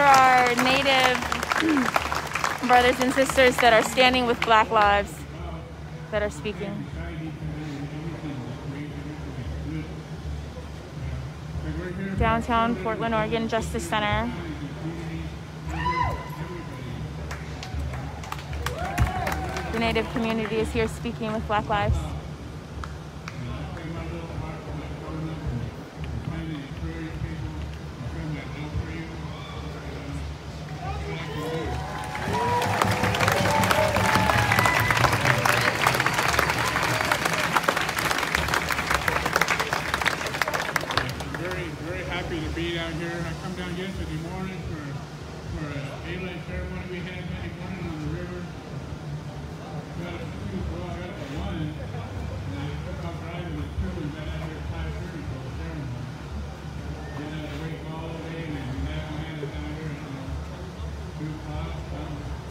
Our Native brothers and sisters that are standing with Black Lives that are speaking. Downtown Portland, Oregon Justice Center. The Native community is here speaking with Black Lives.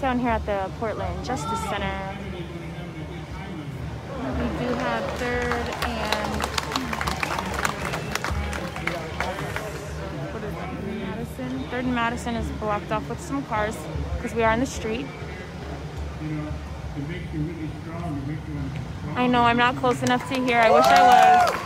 Down here at the Portland Justice Center, we do have 3rd and what is it, Madison? 3rd and Madison is blocked off with some cars because we are in the street. I know I'm not close enough to hear. I wish I was.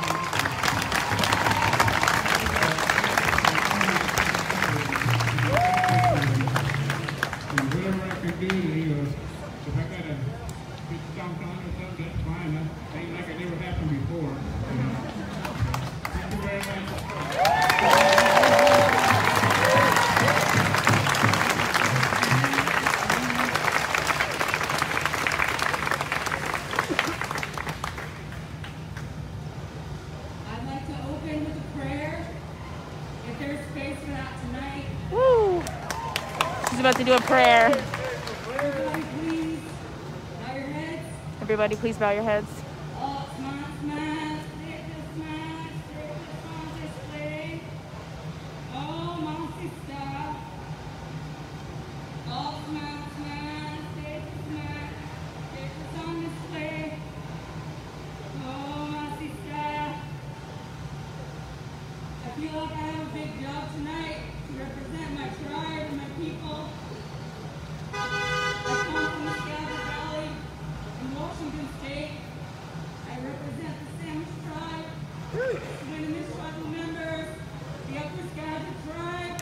About to do a prayer. Everybody please bow your heads. I feel like I have a big job tonight to represent my tribe and my people. I come from the Scottsdale Valley in Washington State. I represent the Samish tribe, the Winnemish tribal members, the Upper Scottsdale tribe,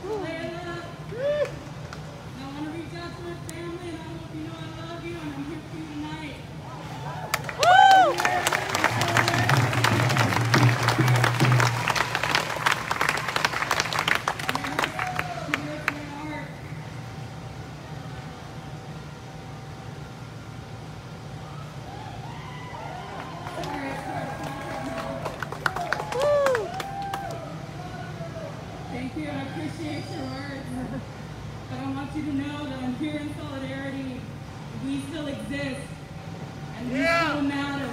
Layla. And I want to reach out to my family, and I hope you know I love you, and I'm here for you tonight. Thank you, I appreciate your words. But I want you to know that I'm here in solidarity. We still exist, and we still matter.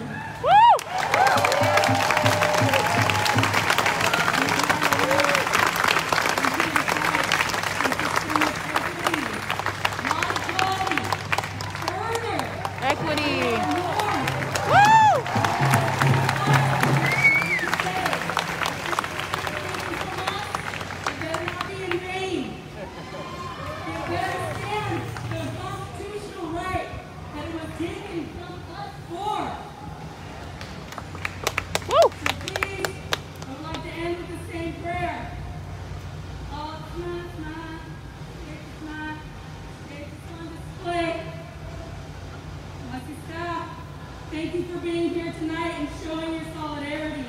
Thank you for being here tonight and showing your solidarity.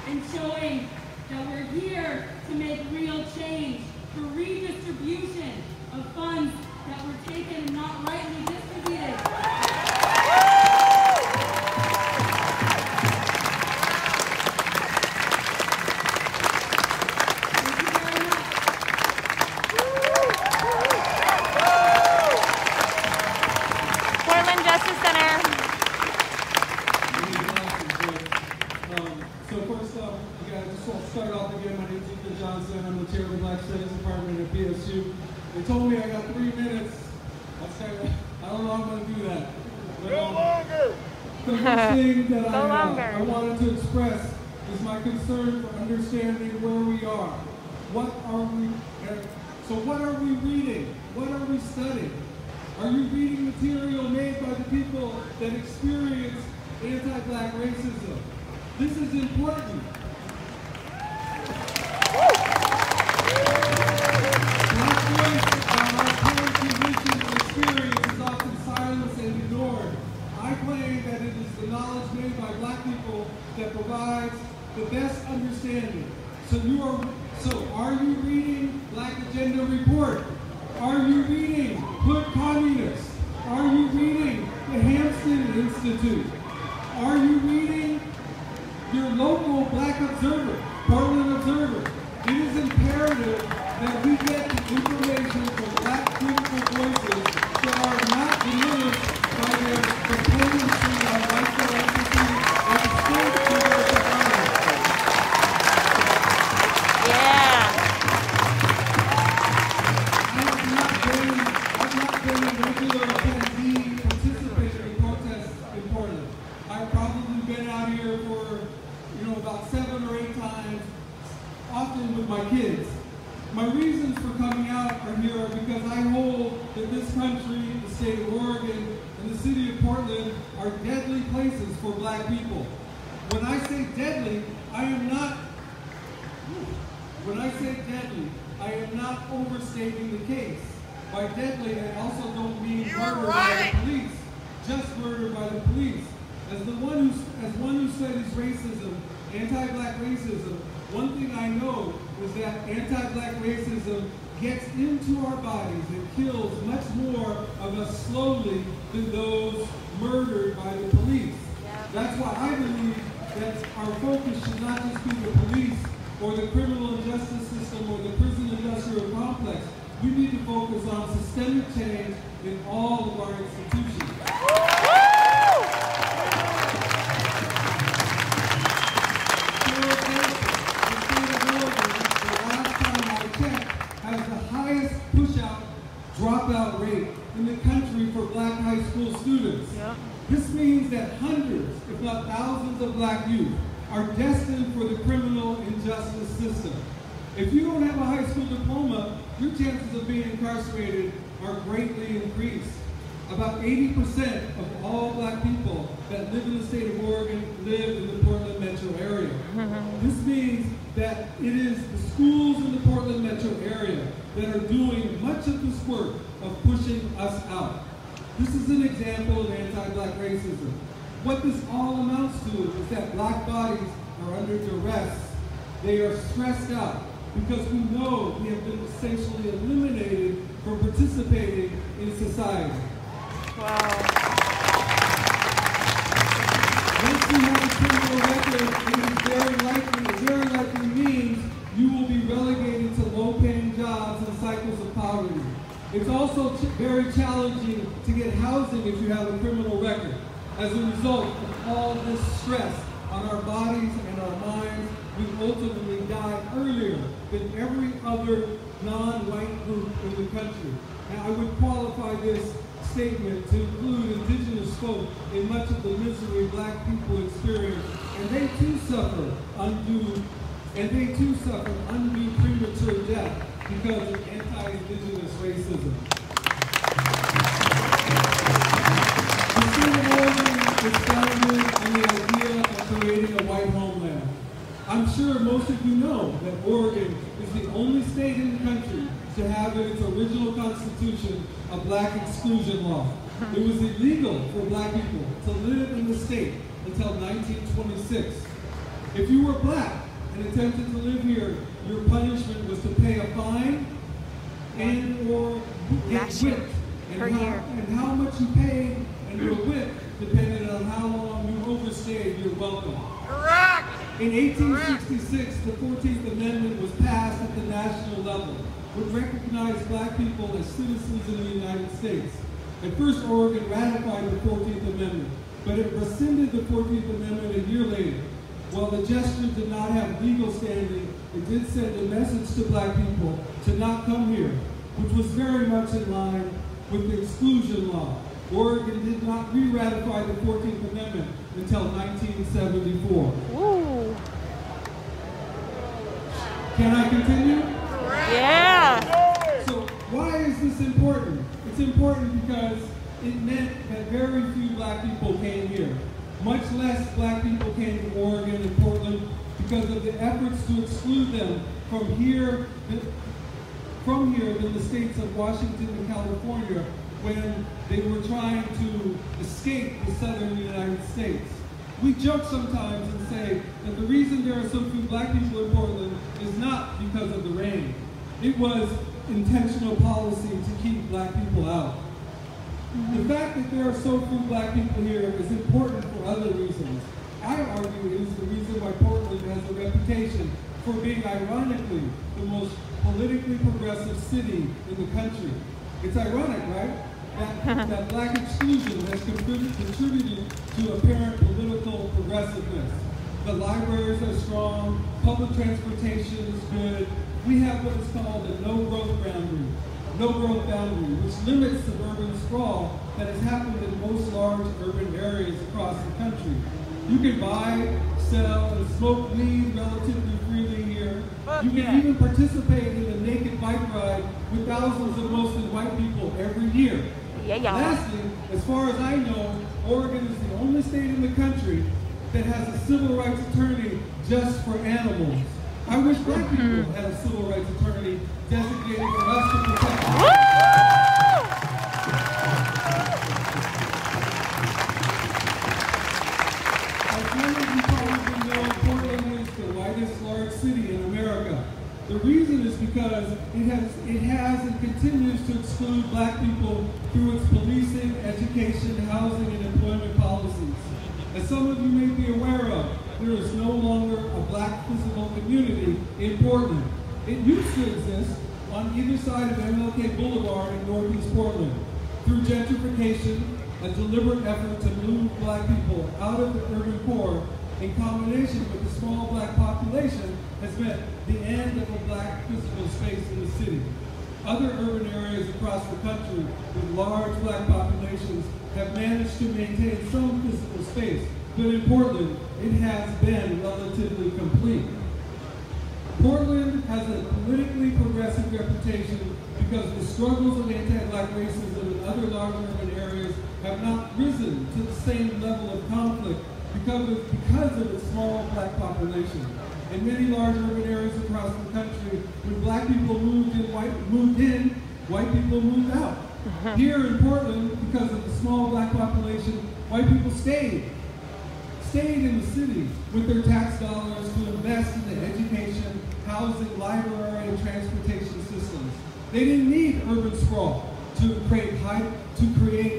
and showing that we're here to make real change for redistribution of funds that were taken and not rightly distributed. Portland Justice Center. So first off, I just want to start off again. My name is Ethan Johnson. I'm the chair of the Black Studies Department at PSU. They told me I got 3 minutes. I don't know how I'm going to do that. Go longer! The first thing that I wanted to express is my concern for understanding where we are. What are we reading? What are we studying? Are you reading material made by the people that experience anti-Black racism? This is important. Black voice on our current conditions and experience is often silenced and ignored. I claim that it is the knowledge made by Black people that provides the best understanding. So are you reading Black Agenda Report? Are you reading Hood Communists? Are you reading the Hampton Institute? Are you reading your local Black Observer, Portland Observer? It is imperative that we get the information from Black critical voices that are not diminished by their dependency on white entity or the state to their economy. Yeah. I've not been a regular attendee participating in protests in Portland. I've probably been out here for, about 7 or 8 times, often with my kids. My reasons for coming out are here because I hold that this country, the state of Oregon, and the city of Portland are deadly places for Black people. When I say deadly, I am not overstating the case. By deadly, I also don't mean murder by the police, just murder by the police. As one who studies racism, anti-Black racism, one thing I know is that anti-Black racism gets into our bodies and kills much more of us slowly than those murdered by the police. Yeah. That's why I believe that our focus should not just be the police or the criminal justice system or the prison industrial complex. We need to focus on systemic change in all of our institutions. Has the highest push-out, dropout rate in the country for Black high school students. Yep. This means that hundreds, if not thousands of Black youth are destined for the criminal injustice system. If you don't have a high school diploma, your chances of being incarcerated are greatly increased. About 80% of all Black people that live in the state of Oregon live in the Portland metro area. This means that it is the schools in the Portland metro area that are doing much of this work of pushing us out. This is an example of anti-Black racism. What this all amounts to is that Black bodies are under duress. They are stressed out because we know we have been essentially eliminated from participating in society. Wow. Once you have a criminal record, it very likely means you will be relegated to low-paying jobs and cycles of poverty. It's also very challenging to get housing if you have a criminal record. As a result of all this stress on our bodies and our minds, we ultimately die earlier than every other non-white group in the country. Now, I would qualify this statement to include indigenous folk in much of the misery Black people experience, and they too suffer undue premature death because of anti-indigenous racism. The state of Oregon is founded on the idea of creating a white homeland. I'm sure most of you know that Oregon is the only state in the country to have in its original constitution a Black exclusion law. It was illegal for Black people to live in the state until 1926. If you were black and attempted to live here, your punishment was to pay a fine and or get whipped. And how much you paid and your whip depended on how long you overstayed your welcome. Correct! In 1866, the 14th Amendment was passed at the national level, which recognized black people as citizens in the United States. At first, Oregon ratified the 14th Amendment, but it rescinded the 14th Amendment a year later. While the gesture did not have legal standing, it did send a message to black people to not come here, which was very much in line with the exclusion law. Oregon did not re-ratify the 14th Amendment until 1974. Ooh. Can I continue? Yeah. So why is this important? It's important because it meant that very few black people came here. Much less black people came to Oregon and Portland because of the efforts to exclude them from here than the states of Washington and California when they were trying to escape the southern United States. We joke sometimes and say that the reason there are so few black people in Portland is not because of the rain. It was intentional policy to keep black people out. The fact that there are so few black people here is important for other reasons. I argue it is the reason why Portland has a reputation for being, ironically, the most politically progressive city in the country. It's ironic, right? That black exclusion has contributed to apparent political progressiveness. The libraries are strong, public transportation is good. We have what is called a no-growth boundary, which limits suburban sprawl that has happened in most large urban areas across the country. You can buy, sell, and smoke weed relatively freely here. You can even participate in a naked bike ride with thousands of mostly white people every year. Lastly, as far as I know, Oregon is the only state in the country that has a civil rights attorney just for animals. I wish black people had a civil rights attorney designated for us to protect them. As many of you probably know, Portland is the whitest large city in America. The reason is because it has and continues to exclude black people through its policing, education, housing, and employment policies. As some of you may be aware of, there is no longer a black physical community in Portland. It used to exist on either side of MLK Boulevard in Northeast Portland. Through gentrification, a deliberate effort to move black people out of the urban core in combination with the small black population has meant the end of a black physical space in the city. Other urban areas across the country with large black populations have managed to maintain some physical space, but in Portland, it has been relatively complete. Portland has a politically progressive reputation because the struggles of anti-black racism in other large urban areas have not risen to the same level of conflict because of its small black population. In many large urban areas across the country, when black people moved in, white people moved out. Here in Portland, because of the small black population, white people stayed in the city with their tax dollars to invest in the education, housing, library, and transportation systems. They didn't need urban sprawl to create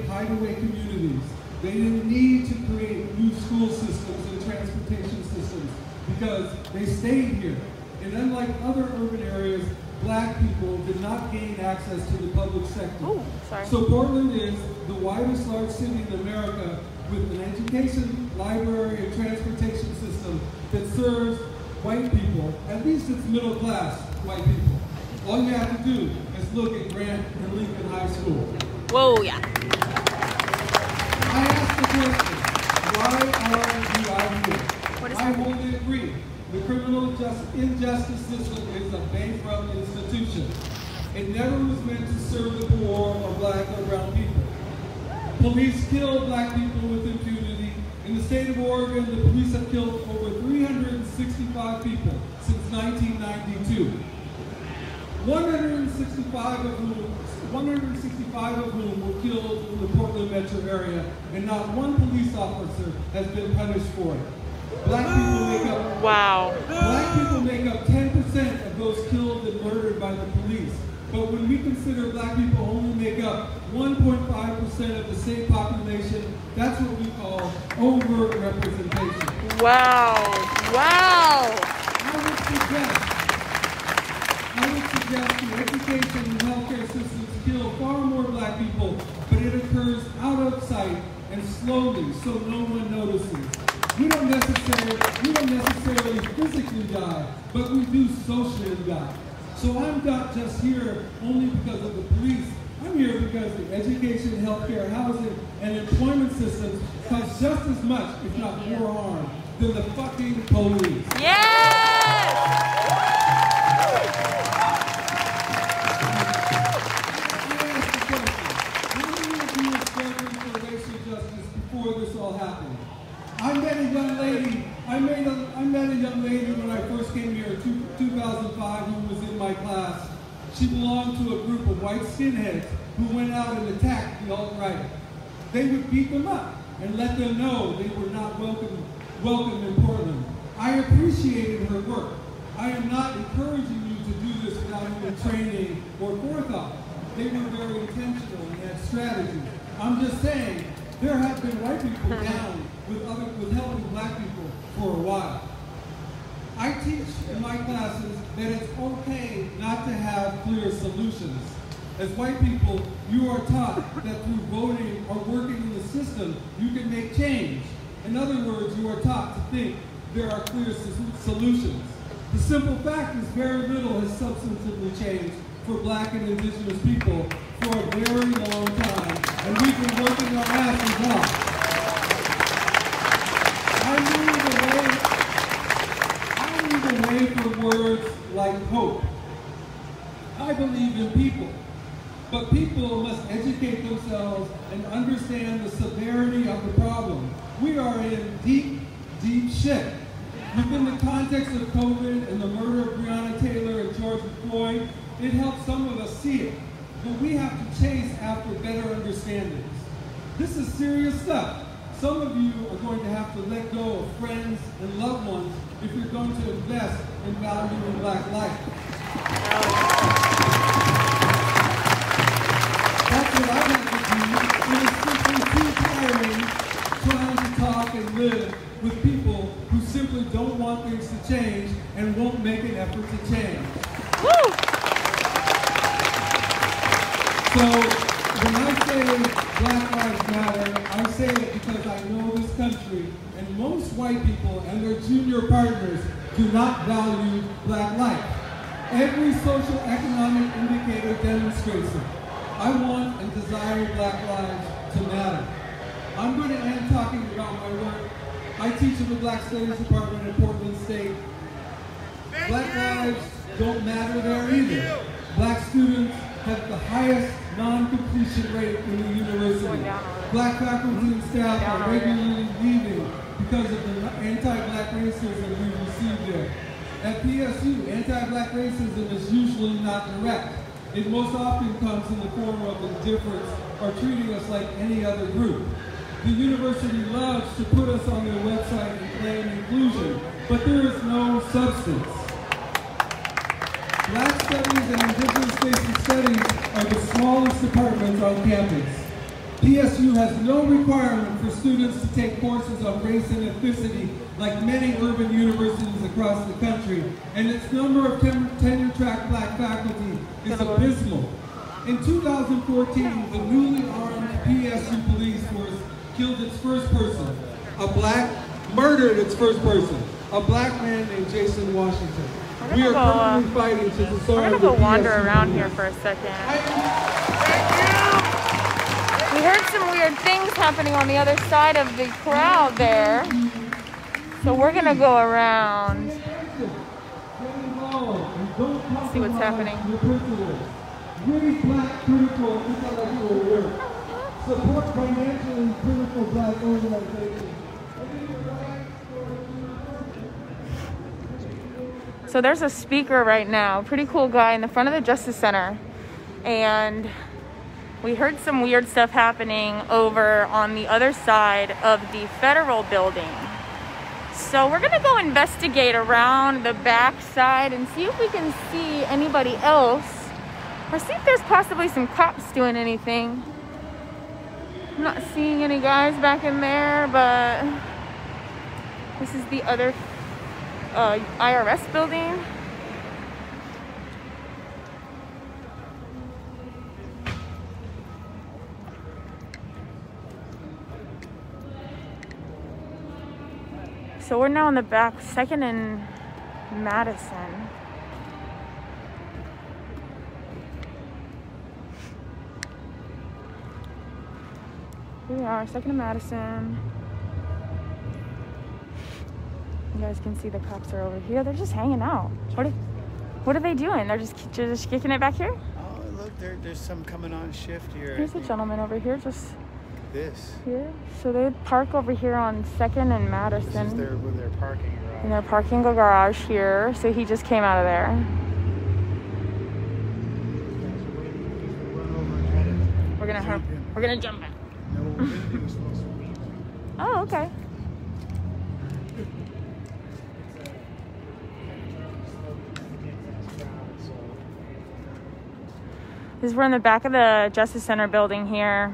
hideaway communities. They didn't need to create new school systems and transportation systems because they stayed here. And unlike other urban areas, black people did not gain access to the public sector. Ooh, so Portland is the widest large city in America with an education, library, and transportation system that serves white people, at least it's middle class white people. All you have to do is look at Grant and Lincoln High School. Whoa, yeah. I asked the question, why are you out here? I wholly agree. The criminal injustice system is a bankrupt institution. It never was meant to serve the poor or black or brown people. Police kill black people with impunity. In the state of Oregon, the police have killed over 365 people since 1992. 165 of whom were killed in the Portland metro area, and not one police officer has been punished for it. Black people make up Wow. Black people make up 10% of those killed and murdered by the police. But when we consider black people only make up 1.5% of the state population, that's what we call overt representation. Wow. Wow. I would suggest the education and healthcare systems kill far more black people, but it occurs out of sight and slowly, so no one notices. We don't necessarily physically die, but we do socially die. So I'm not just here only because of the police. I'm here because the education, healthcare, housing, and employment systems cause just as much, if not more harm, than the fucking police. Yes! How many of you were struggling for racial justice before this all happened? I met a young lady when I first came here in 2005 who was in my class. She belonged to a group of white skinheads who went out and attacked the alt-right. They would beat them up and let them know they were not welcome in Portland. I appreciated her work. I am not encouraging you to do this without any training or forethought. They were very intentional and had strategy. I'm just saying, there have been white people down with helping black people for a while. I teach in my classes that it's okay not to have clear solutions. As white people, you are taught that through voting or working in the system, you can make change. In other words, you are taught to think there are clear solutions. The simple fact is very little has substantively changed for black and indigenous people for a very long time, and we've been working our asses off. I move away from words like hope. I believe in people, but people must educate themselves and understand the severity of the problem. We are in deep, deep shit. Within the context of COVID and the murder of Breonna Taylor and George Floyd, it helps some of us see it, but we have to chase after better understandings. This is serious stuff. Some of you are going to have to let go of friends and loved ones if you're going to invest in valuing black life. That's what I have to do. It is simply too tiring trying to talk and live with people who simply don't want things to change and won't make an effort to change. Woo! So when I say Black Lives Matter, I say it because I know this country and most white people and their junior partners do not value black life. Every social economic indicator demonstrates it. I want and desire black lives to matter. I'm going to end talking about my work. I teach in the Black Studies Department at Portland State. Black lives don't matter there either. Black students have the highest non-completion rate in the university. Black faculty and staff are regularly leaving because of the anti-black racism we received there. At PSU, anti-black racism is usually not direct. It most often comes in the form of indifference or treating us like any other group. The university loves to put us on their website and claim inclusion, but there is no substance. Black Studies and Indigenous Basic Studies are the smallest departments on campus. PSU has no requirement for students to take courses on race and ethnicity like many urban universities across the country, and its number of tenure-track black faculty is abysmal. In 2014, the newly armed PSU police force killed its first person. Murdered its first person, a black man named Jason Washington. We are currently fighting to disarm the PSU. We're going to go wander around here for a second. We heard some weird things happening on the other side of the crowd there. So we're going to go around. See what's happening. Really black critical intellectual work. Support financially critical black organizations. So there's a speaker right now, pretty cool guy in the front of the Justice Center. And we heard some weird stuff happening over on the other side of the federal building. So we're gonna go investigate around the back side and see if we can see anybody else, or see if there's possibly some cops doing anything. I'm not seeing any guys back in there, but this is the other IRS building. So we're now in the back, 2nd and Madison. Here we are, 2nd and Madison. You guys can see the cops are over here. They're just hanging out. What are they doing? They're just kicking it back here? Oh, look, there's some coming on shift here. There's a gentleman over here, just this. here. So they park over here on 2nd and Madison. This is their parking garage. And they're parking a garage here. So he just came out of there. We're gonna jump back. No, we're gonna do is supposed to be. Oh, okay. We're in the back of the Justice Center building here.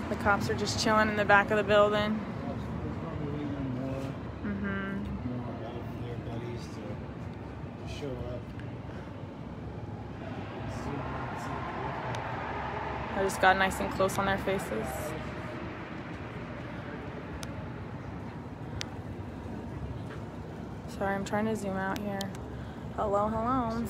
The cops are just chilling in the back of the building. Their buddies to show up. I just got nice and close on their faces. Sorry, I'm trying to zoom out here. Hello, hello.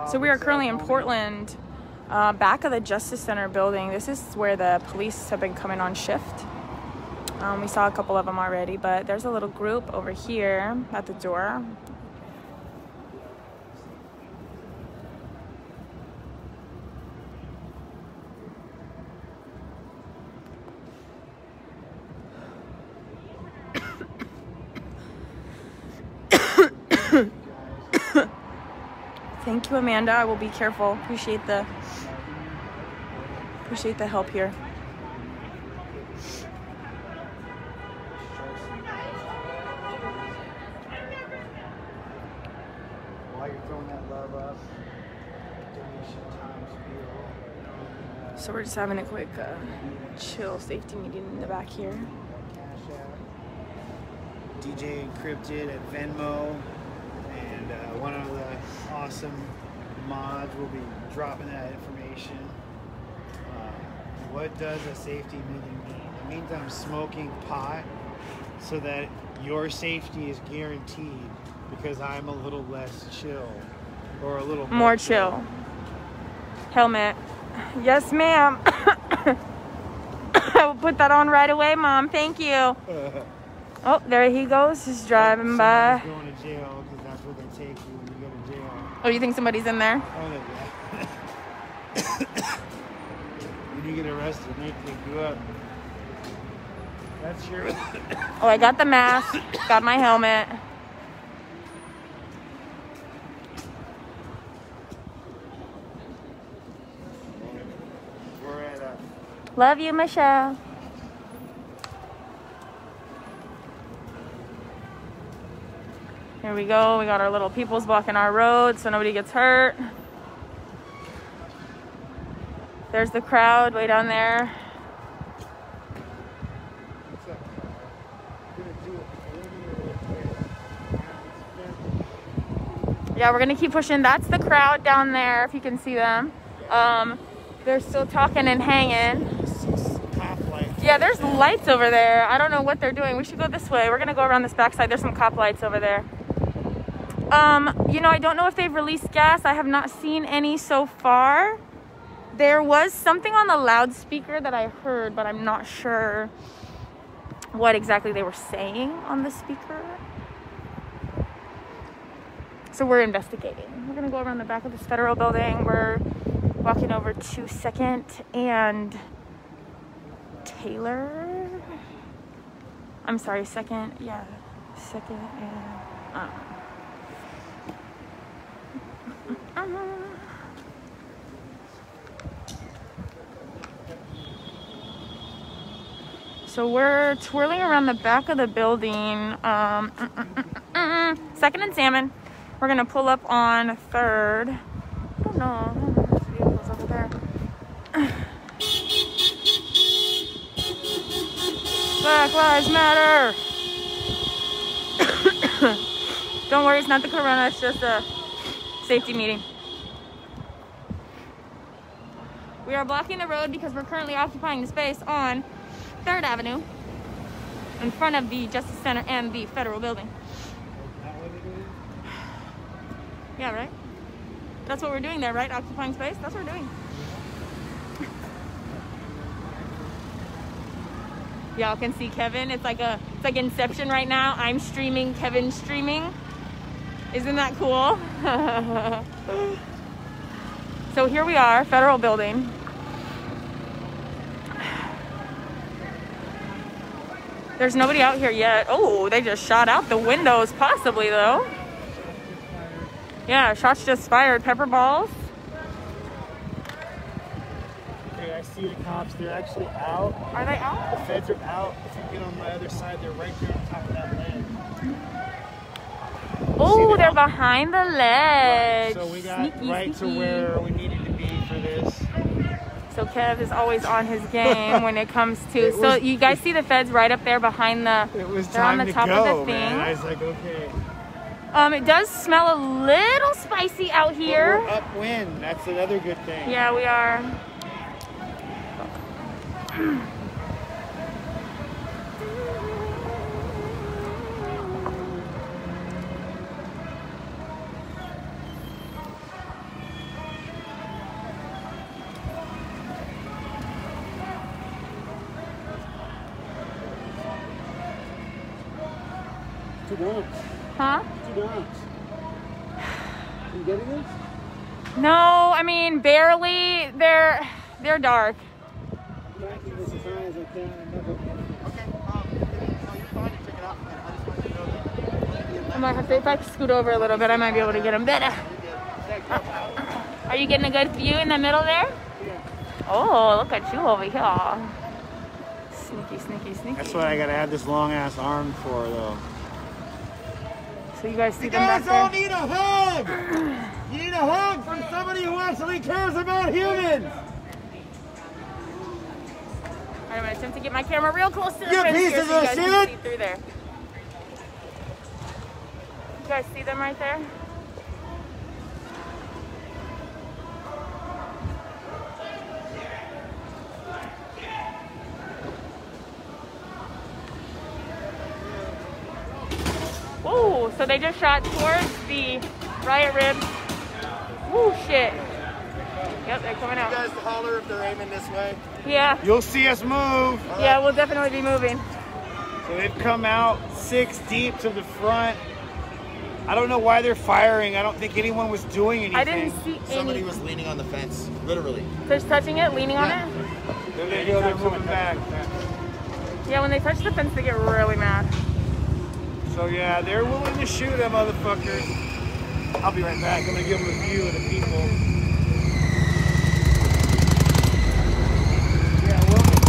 So we are currently in Portland, back of the Justice Center building. This is where the police have been coming on shift. We saw a couple of them already, but there's a little group over here at the door. Thank you, Amanda. I will be careful. Appreciate the help here. While you're throwing that love up, donation times bill. So we're just having a quick chill safety meeting in the back here. Cash App. DJ Encrypted at Venmo. And one of the awesome mods will be dropping that information. What does a safety meeting mean? It means I'm smoking pot so that your safety is guaranteed because I'm a little less chill or a little more chill. Helmet. Yes, ma'am. I will put that on right away, Mom. Thank you. Oh, there he goes. He's driving by. Going to jail because that's what they take you when you go to jail. Oh, you think somebody's in there? Oh, yeah. When you get arrested, they pick you up. That's your. Oh, I got the mask. Got my helmet. We're at Love you, Michelle. Here we go. We got our little peoples blocking our road so nobody gets hurt. There's the crowd way down there. Yeah, we're gonna keep pushing. That's the crowd down there, if you can see them. They're still talking and hanging. Yeah, there's lights over there. I don't know what they're doing. We should go this way. We're gonna go around this backside. There's some cop lights over there. You know, I don't know if they've released gas. I have not seen any so far. There was something on the loudspeaker that I heard, but I'm not sure what exactly they were saying on the speaker. So we're investigating. We're gonna go around the back of this federal building. We're walking over to 2nd and Taylor. I'm sorry, second, yeah. Second and, So we're twirling around the back of the building. Second and Salmon. We're gonna pull up on Third. I don't know. There's vehicles over there. Black Lives Matter. Don't worry, it's not the corona. It's just a safety meeting. We are blocking the road because we're currently occupying the space on 3rd Avenue in front of the Justice Center and the federal building. Yeah, right? That's what we're doing there, right? Occupying space? That's what we're doing. Y'all can see Kevin. It's like Inception right now. I'm streaming, Kevin's streaming. Isn't that cool? So here we are, federal building. There's nobody out here yet. Oh, they just shot out the windows, possibly though. Yeah, shots just fired. Pepper balls. Okay, I see the cops. They're actually out. Are they out? The feds are out. If you get on my other side, they're right there on top of that ledge. Oh, they're behind the ledge. So we got sneaky, right sneaky. to where we needed to be for this. So Kev is always on his game when it comes to. So you guys see the feds right up there behind the. It was they're on time the to top go, of the thing. man. I was like, okay. It does smell a little spicy out here. We're upwind. That's another good thing. Yeah, we are. $2. Huh? $2. You getting this? No, I mean barely. They're dark. Tracking this as high as I can and never. Okay, so you're fine to check it out. I just wanted to know that. I might have to, if I scoot over a little bit, I might be able to get them better. Are you getting a good view in the middle there? Yeah. Oh, look at you over here. Sneaky, sneaky, sneaky. That's what I gotta have this long ass arm for, though. So you guys see You them back guys all there? need a hug! You need a hug from somebody who actually cares about humans! Alright, I'm gonna attempt to get my camera real close to the You fence here pieces so you of guys can shit! see through there. You guys see them right there? Ooh, so they just shot towards the riot ribs. Ooh, shit. Yep, they're coming out. You guys holler if they're aiming this way. Yeah, You'll see us move. yeah, we'll definitely be moving. So they've come out 6 deep to the front. I don't know why they're firing. I don't think anyone was doing anything. I didn't see Somebody any. was leaning on the fence, literally. Just touching it, leaning on it? There they go, they're coming back. Yeah, when they touch the fence, they get really mad. So yeah, they're willing to shoot them motherfuckers. I'll be right back. I'm gonna give them a view of the people. Yeah, we're on the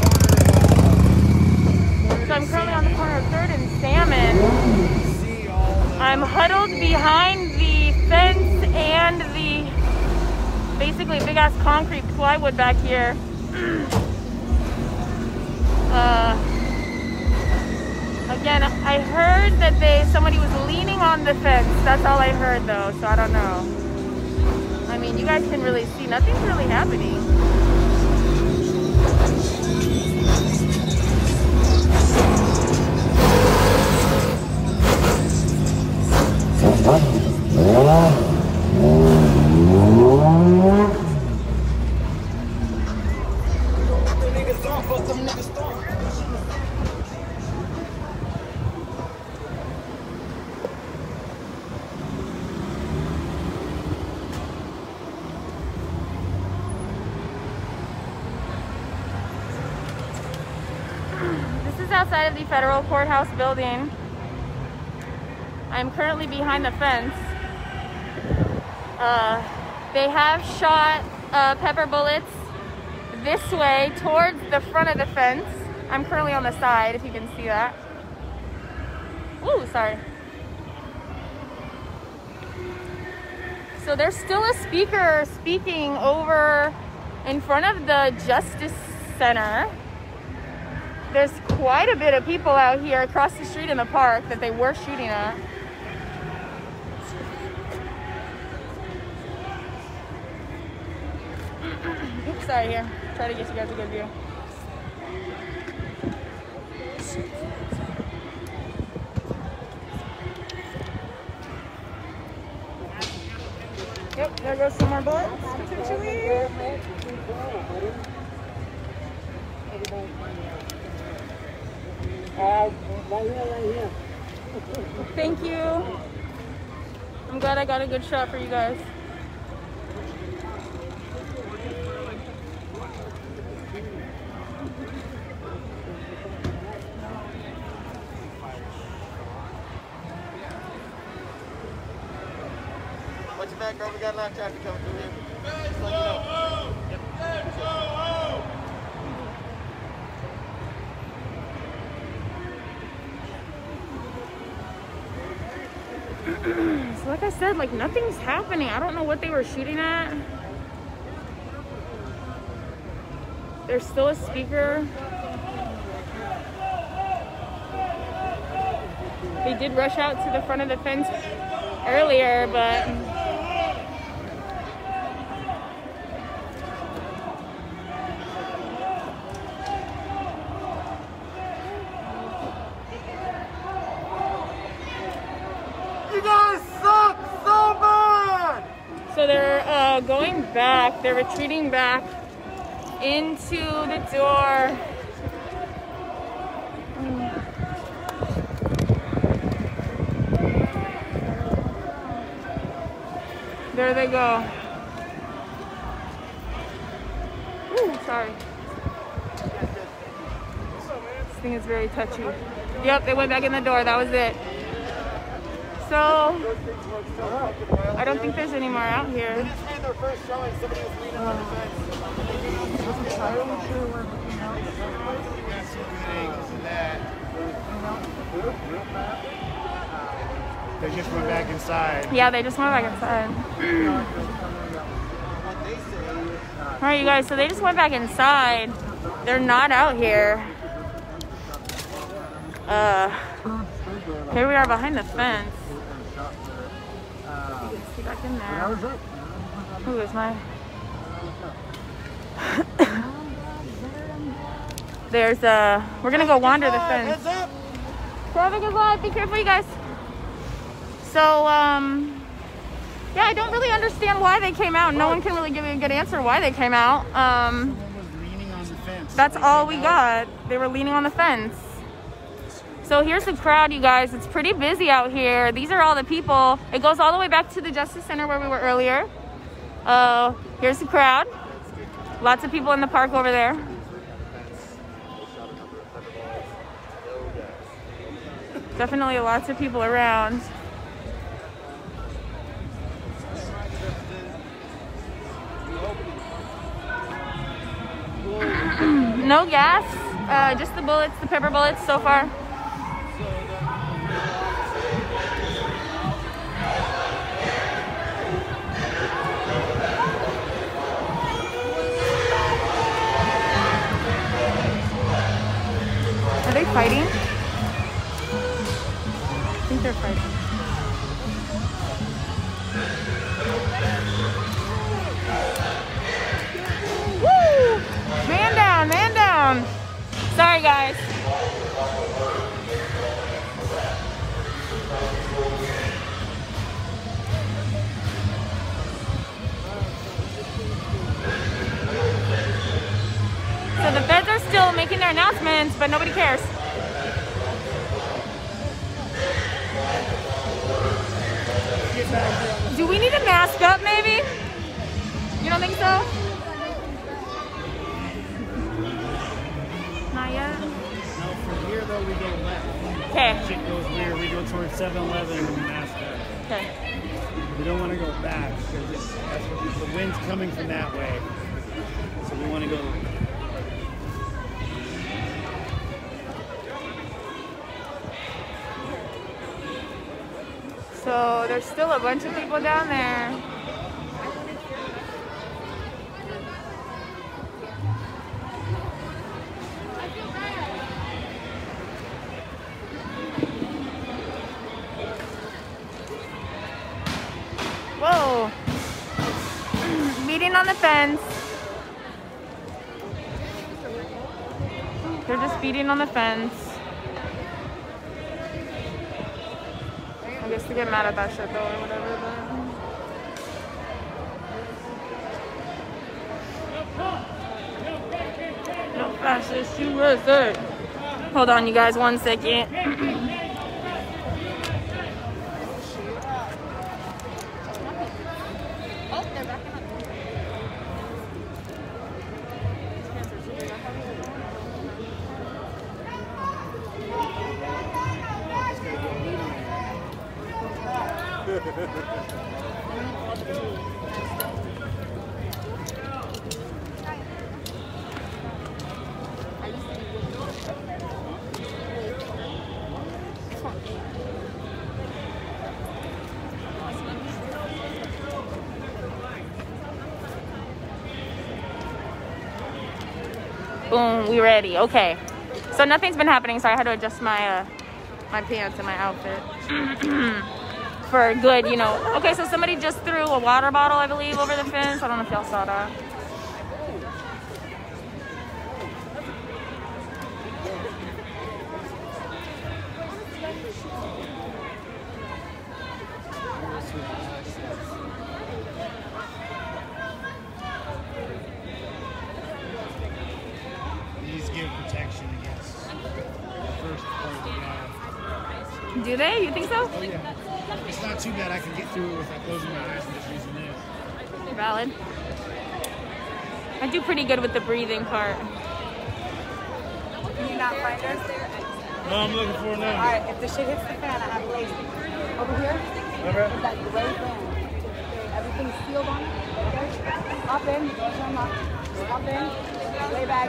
corner. So I'm currently on the corner of 3rd and Salmon. See all the I'm huddled behind the fence and the basically big ass concrete plywood back here. Again, I heard that somebody was leaning on the fence. That's all I heard though, so I don't know. I mean, you guys can really see nothing's really happening. outside of the federal courthouse building. I'm currently behind the fence. They have shot pepper bullets this way towards the front of the fence. I'm currently on the side, if you can see that. Ooh, sorry. So there's still a speaker speaking over in front of the Justice Center. There's quite a bit of people out here across the street in the park that they were shooting at. Oops, sorry, here. Try to get you guys a good view. Yep, there goes some more bullets, potentially. Thank you. I'm glad I got a good shot for you guys. Watch your back, girl. We got a lot of traffic coming through here. Just let you know. Yep. So like I said, like nothing's happening. I don't know what they were shooting at. There's still a speaker. They did rush out to the front of the fence earlier, but You guys suck so bad! so they're going back. They're retreating back into the door. There they go. Ooh, sorry. This thing is very touchy. Yep, they went back in the door. That was it. So, I don't think there's any more out They here. just made their first showing. Somebody was leaning on the fence. They just went back inside. Yeah, they just went back inside. All right, you guys, so they just went back inside. They're not out here. Here we are behind the fence. You can see back in there. Ooh, there's my... There's we're gonna go wander the fence. Heads up! Traffic is live, be careful, you guys. So, yeah, I don't really understand why they came out. No one can really give me a good answer why they came out. Someone was leaning on the fence. That's all we got. They were leaning on the fence. So here's the crowd, you guys. It's pretty busy out here. These are all the people. It goes all the way back to the Justice Center where we were earlier. Here's the crowd. Lots of people in the park over there. Definitely lots of people around. No gas, just the bullets, the pepper bullets so far. Are they fighting? I think they're fighting. Woo! Man down, man down. Sorry, guys. So the feds are still making their announcements, but nobody cares. Do we need to mask up, maybe? You don't think so? Not yet. No, from here though, Okay. Shit goes weird. We go towards 7-Eleven and Mascot. Okay. We don't want to go back because the wind's coming from that way. So we want to go. So there's still a bunch of people down there. Whoa. Beating on the fence. They're just beating on the fence. I guess to get mad at that shit though or whatever. But... No fascist USA. Hold on, you guys, 1 second. Boom, we ready. Okay. So nothing's been happening, so I had to adjust my my pants and my outfit. For good, you know. Okay, so somebody just threw a water bottle, I believe, over the fence. I don't know if y'all saw that. Do they? You think so? Oh, yeah. It's not too bad. I can get through it without closing my eyes and just using this. Valid. I do pretty good with the breathing part. Can you not find us? No, I'm looking for it now. Alright, if the shit hits the fan, I have lace. Over here? Okay. It's that gray fan. Everything's sealed on it. Okay? Hop in. Hop in. Lay back.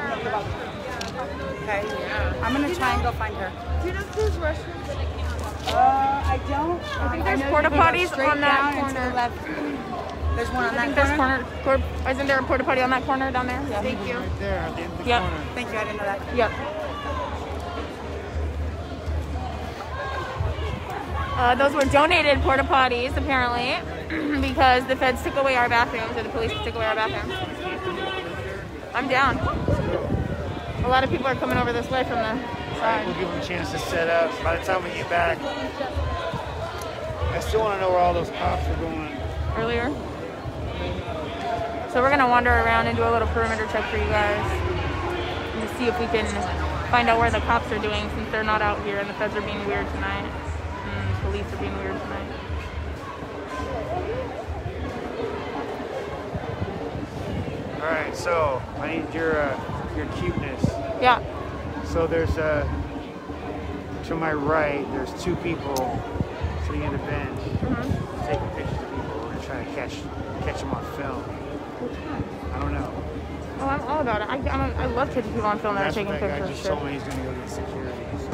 Okay. Yeah. I'm gonna try and go find her. Do you know who's restrooms? I don't. I think there's porta potties on that corner. corner. Left. There's one on that There's corner. Isn't there a porta potty on that corner down there? Yeah. Thank you. Right there at the end of the Yep. corner. Thank you. I didn't know that. Yep. Those were donated porta potties, apparently, because the feds took away our bathrooms, or the police took away our bathrooms. I'm down. A lot of people are coming over this way from the side. We'll give them a chance to set up. By the time we get back, I still want to know where all those cops are going. Earlier. So we're gonna wander around and do a little perimeter check for you guys and to see if we can find out where the cops are doing, since they're not out here and the feds are being weird tonight. And the police are being weird tonight. All right, so I need your cuteness. Yeah. So there's to my right, there's two people sitting in a bench taking pictures of people. We're gonna try to catch them on film. I don't know. Oh, I'm all about it. I love catching people on film that are That's taking what that guy pictures. just told me. He's gonna go get security. So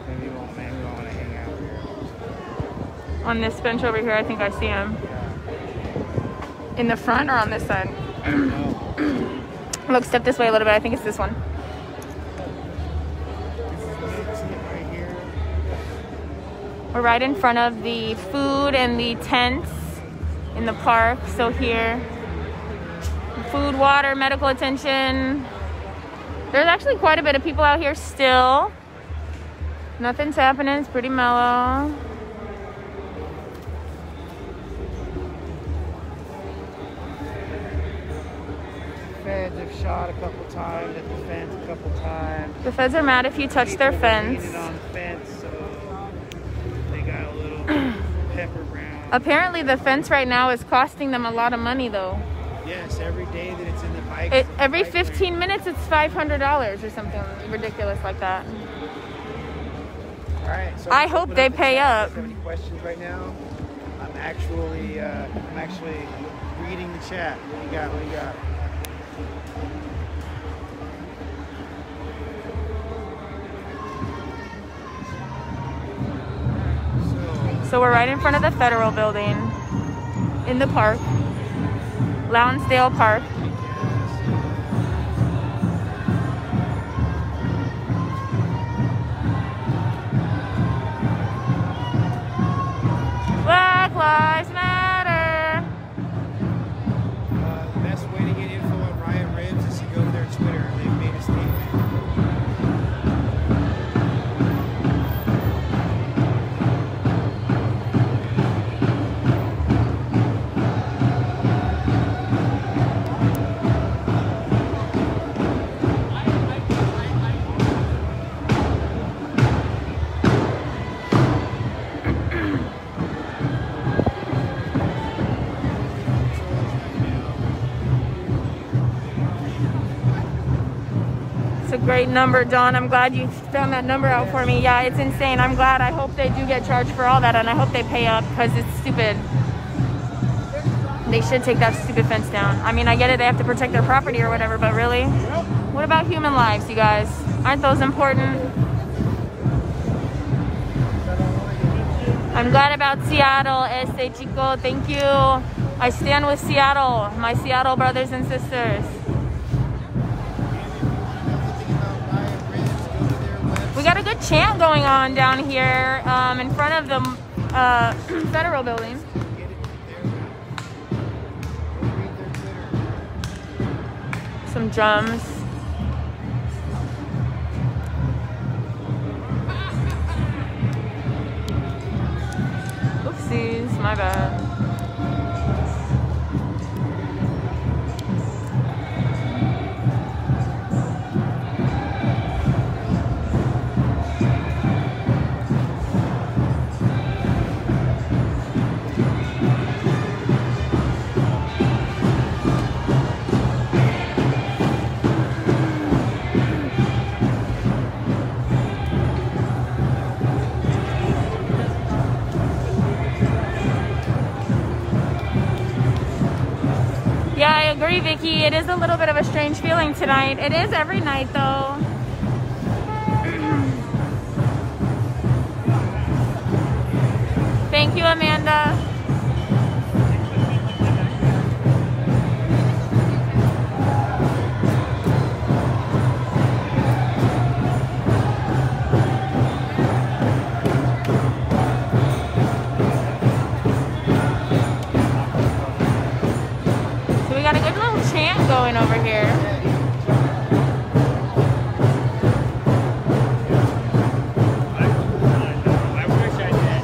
maybe we won't want to hang out here. On this bench over here, I think I see him. Yeah. In the front or on this side? I don't know. Look, step this way a little bit. I think it's this one. Right here. We're right in front of the food and the tents in the park. So here, food, water, medical attention. There's actually quite a bit of people out here still. Nothing's happening. It's pretty mellow. Feds have shot a couple times at the fence a couple times. The feds are mad if you touch their fence. People on the fence, so they got a little pepper brown. Apparently the fence right now is costing them a lot of money though. Yes, every day that it's in the bike. Every 15 minutes it's $500 or something ridiculous like that. Alright, so I hope they pay up. If you have any questions right now? I'm actually reading the chat. What you got? What you got? So we're right in front of the Federal Building in the park, Lonsdale Park. Black Lives Matter. The best way to get info on Riot Ribs is to go to their Twitter. They've made a statement. It's a great number, Dawn. I'm glad you found that number out for me. Yeah, it's insane. I'm glad. I hope they do get charged for all that, and I hope they pay up because it's stupid. They should take that stupid fence down. I mean, I get it. They have to protect their property or whatever, but really? What about human lives, you guys? Aren't those important? I'm glad about Seattle. Este Chico, thank you. I stand with Seattle, my Seattle brothers and sisters. We got a good chant going on down here in front of the Federal Building. Some drums. Oopsies, my bad. Yeah, I agree, Vicky. It is a little bit of a strange feeling tonight. It is every night, though. Thank you, Amanda. Got a good little chant going over here. I wish I did.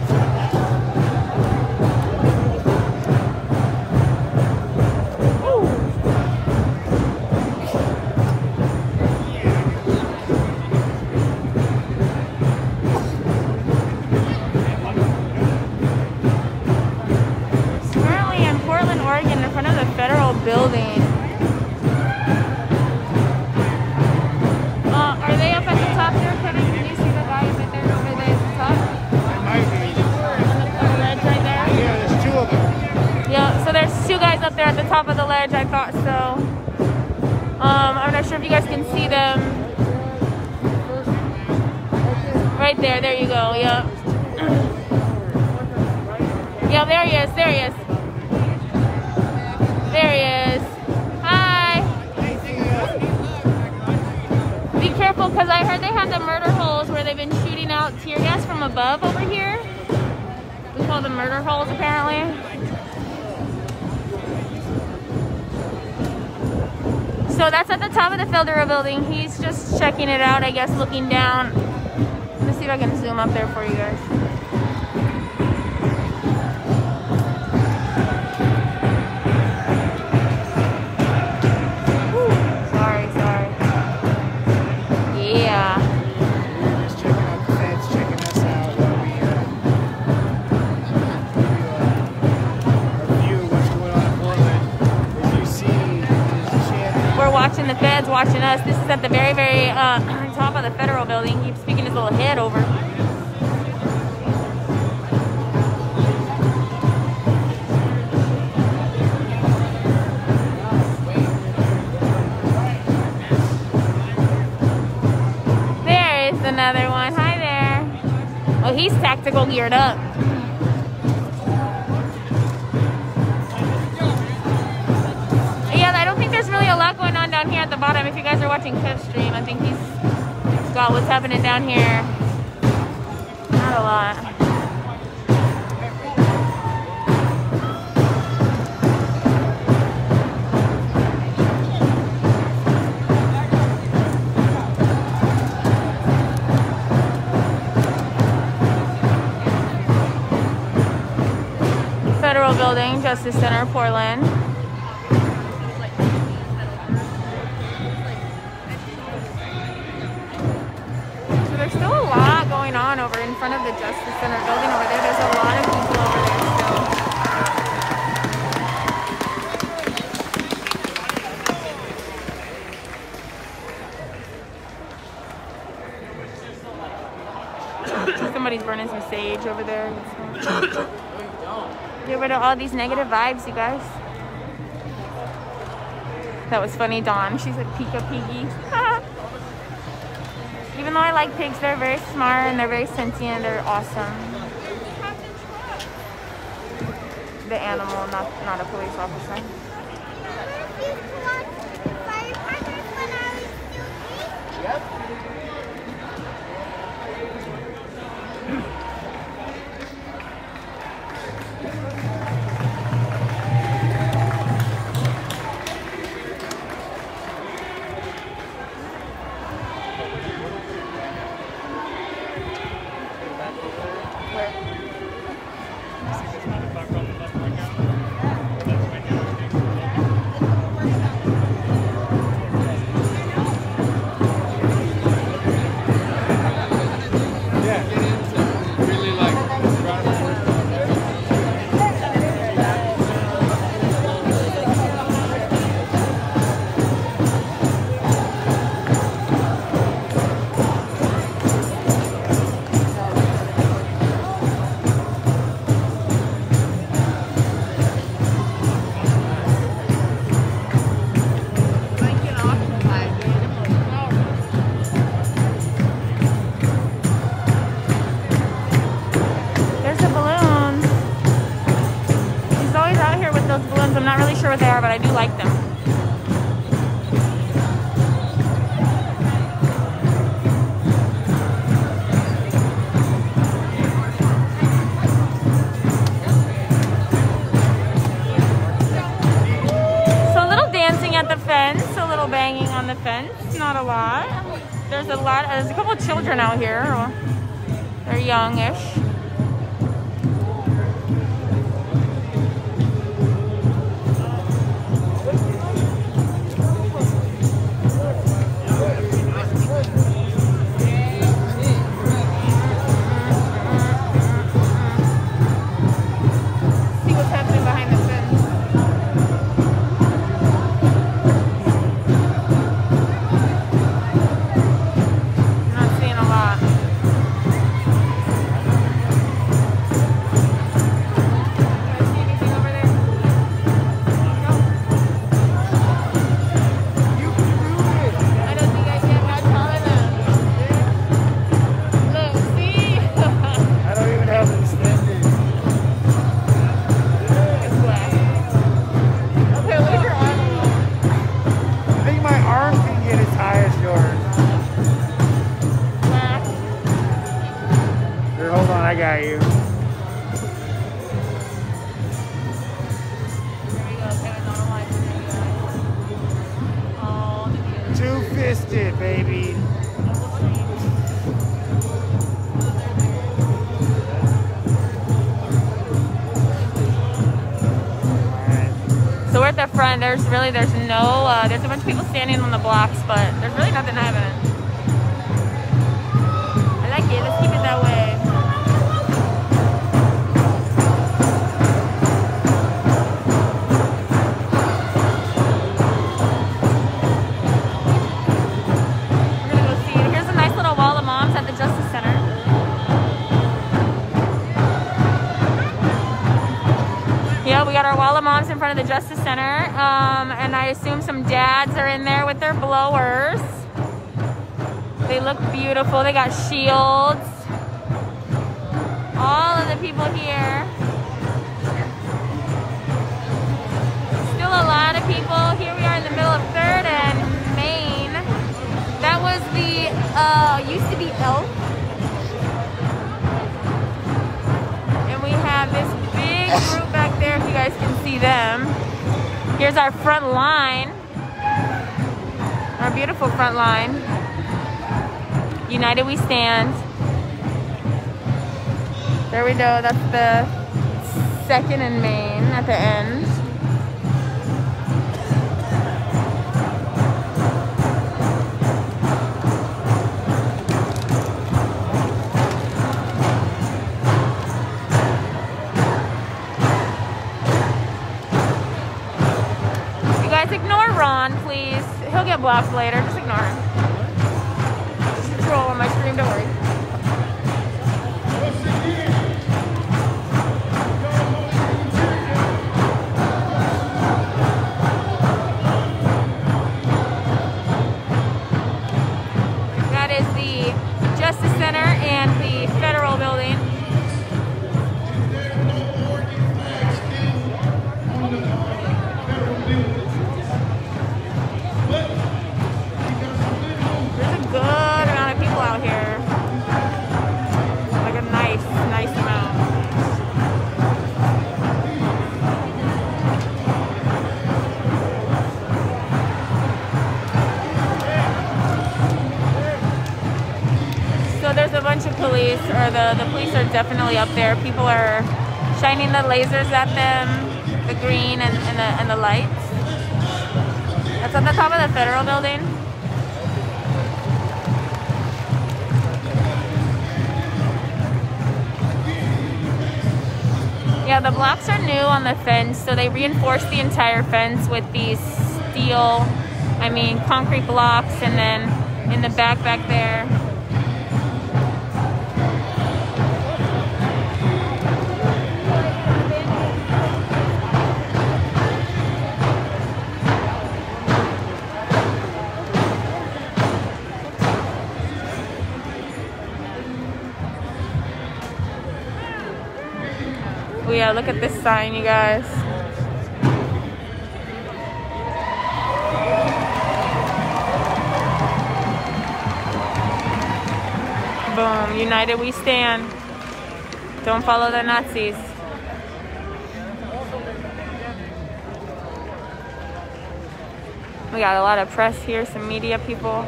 Currently in Portland, Oregon, in front of the Federal Building. Are they up at the top there, Kevin? Can you see the guy right there over there at the top? It might be. On the ledge right there? Yeah, there's two of them. Yeah, so there's two guys up there at the top of the ledge, I thought so. I'm not sure if you guys can see them. Right there, there you go, yeah. Yeah, there he is, there he is. There he is. Hi. Be careful, because I heard they have the murder holes where they've been shooting out tear gas from above over here. We call them murder holes, apparently. So that's at the top of the Federal Building. He's just checking it out, I guess, looking down. Let me see if I can zoom up there for you guys. Sorry. Yeah. We're just checking out the feds, checking us out while we review what's going on in Portland. As you see, there's a chant. We're watching the feds watching us. This is at the very top of the Federal Building. Keeps speaking his little head over. he's tactical geared up. Yeah, I don't think there's really a lot going on down here at the bottom. If you guys are watching Cliff Stream, I think he's got what's happening down here. Not a lot. Federal Building, Justice Center, Portland. So there's still a lot going on over in front of the Justice Center building over there. There's a lot of people over there still. Somebody's burning some sage over there. Get rid of all these negative vibes, you guys. That was funny, Dawn. She said Pika Piggy. Even though I like pigs, they're very smart and they're very sentient. They're awesome. The animal, not a police officer. Yep. I'm not really sure what they are, but I do like them. So a little dancing at the fence, a little banging on the fence, not a lot. There's a couple of children out here. They're youngish. I got you. Two-fisted, baby. So we're at the front. There's no, there's a bunch of people standing on the blocks, but there's really nothing happening. I like it. Let's keep it that way. We got our Walla Moms in front of the Justice Center, and I assume some dads are in there with their blowers. They look beautiful. They got shields. of people here. Still a lot of people. Here we are in the middle of 3rd and Main. That was the, used to be Elf. And we have this big group back there, if you guys can see them. Here's our front line. Our beautiful front line. United We Stand. There we go, that's the 2nd and Main at the end. You guys ignore Ron, please. He'll get blocked later, just ignore him. Just scroll on my stream, don't worry. Justice Center and the Federal Building. There's a good amount of people out here. Like a nice amount. So there's a bunch of police, or the police are definitely up there. People are shining the lasers at them, the green and the lights. That's on the top of the Federal Building. Yeah, the blocks are new on the fence, so they reinforced the entire fence with these concrete blocks, and then in the back there. Oh yeah, look at this sign, you guys. Boom, United We Stand. Don't follow the Nazis. We got a lot of press here, some media people.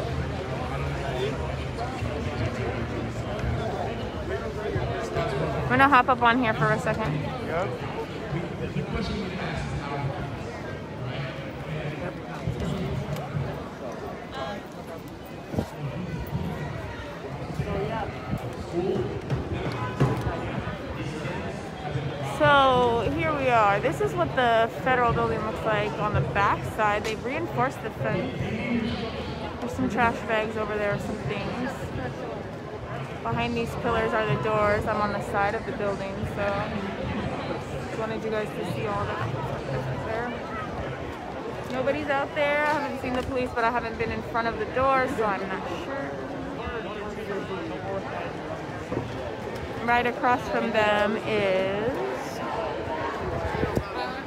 I'm gonna hop up on here for a second. Yep. So here we are. This is what the Federal Building looks like on the back side. They've reinforced the fence. There's some trash bags over there, some things. Behind these pillars are the doors. I'm on the side of the building, so just wanted you guys to see all that there. Nobody's out there. I haven't seen the police, but I haven't been in front of the door, so I'm not sure. Right across from them is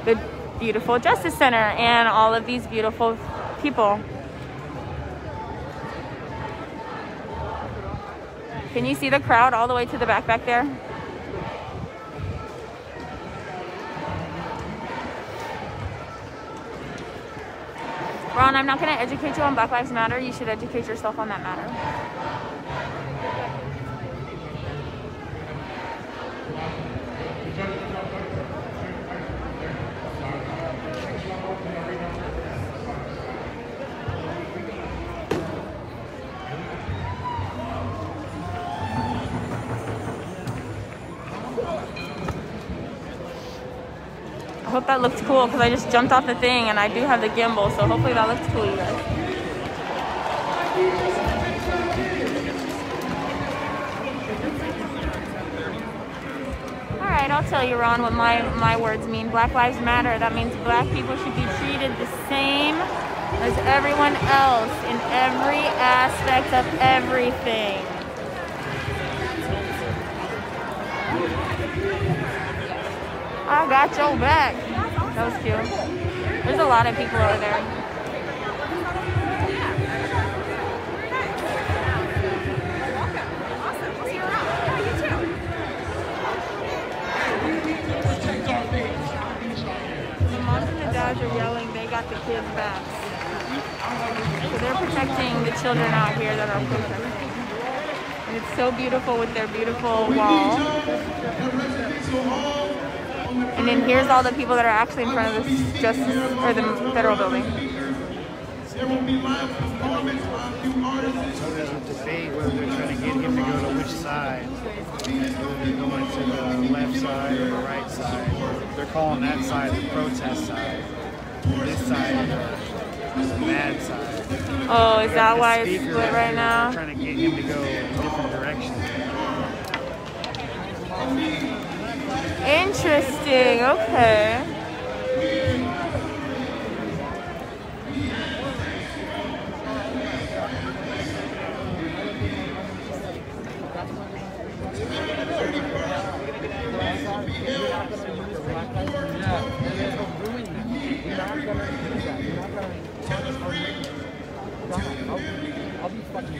the beautiful Justice Center and all of these beautiful people. Can you see the crowd all the way to the back there? Ron, I'm not going to educate you on Black Lives Matter. You should educate yourself on that matter. I hope that looks cool because I just jumped off the thing and I do have the gimbal, so hopefully that looks cool, you guys. Alright, I'll tell you, Ron, what my words mean. Black Lives Matter. That means black people should be treated the same as everyone else in every aspect of everything. I got your back. That was cute. There's a lot of people over there. The moms and the dads are yelling, they got the kids' backs. So they're protecting the children out here that are protesting. And it's so beautiful with their beautiful wall. And then here's all the people that are actually in front of the Justice or the federal building. So there's a debate whether they're trying to get him to go to which side. Whether they're going to the left side or the right side. They're calling that side the protest side. This side the bad side. Oh, is that why it's split right now? Trying to get him to go in different directions. Interesting, okay. I'll be fucking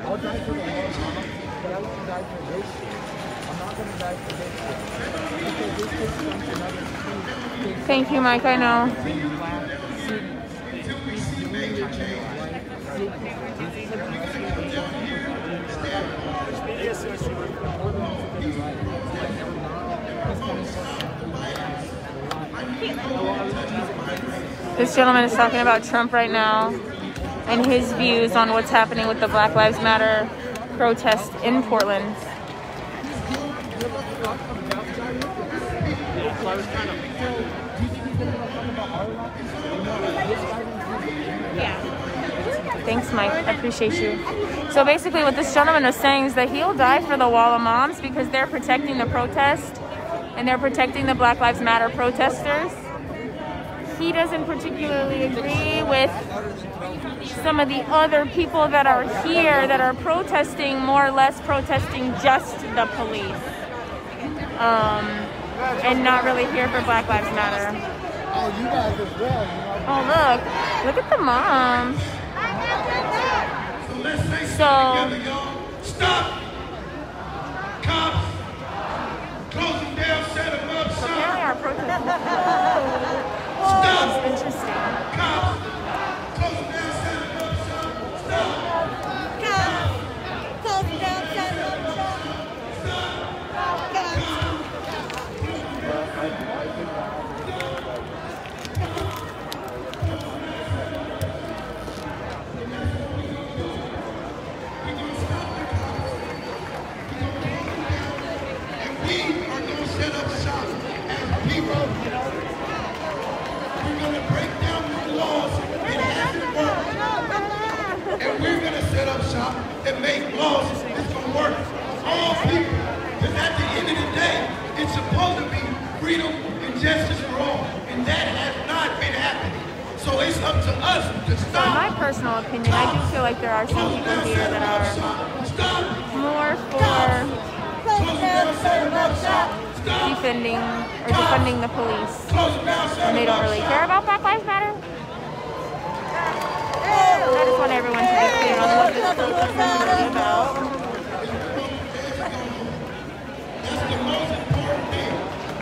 I'll die for the Lord, mama, but I won't die for this shit. I'm not gonna die for this shit. Because this shit's going to another Thank you, Mike, I know. This gentleman is talking about Trump right now and his views on what's happening with the Black Lives Matter protest in Portland. Thanks, Mike. I appreciate you. So basically what this gentleman was saying is that he'll die for the Wall of Moms because they're protecting the protest and they're protecting the Black Lives Matter protesters. He doesn't particularly agree with some of the other people that are here that are protesting, more or less protesting just the police. And not really here for Black Lives Matter. Oh, you guys as well. Oh, look at the moms. So, stop! Cops! Close them down, set them up, so apparently our protest. Stop! Interesting. Cops! Close them down, set them up, stop! Cops! Close them down, set them up, and make laws that's going to work for all people. Because at the end of the day, it's supposed to be freedom and justice for all. And that has not been happening. So it's up to us to stop. In my personal opinion, I do feel like there are some people here that are more for defending the police. And they don't really care about Black Lives Matter. I just want everyone to be clear on what this protest is really about. That's the most important thing.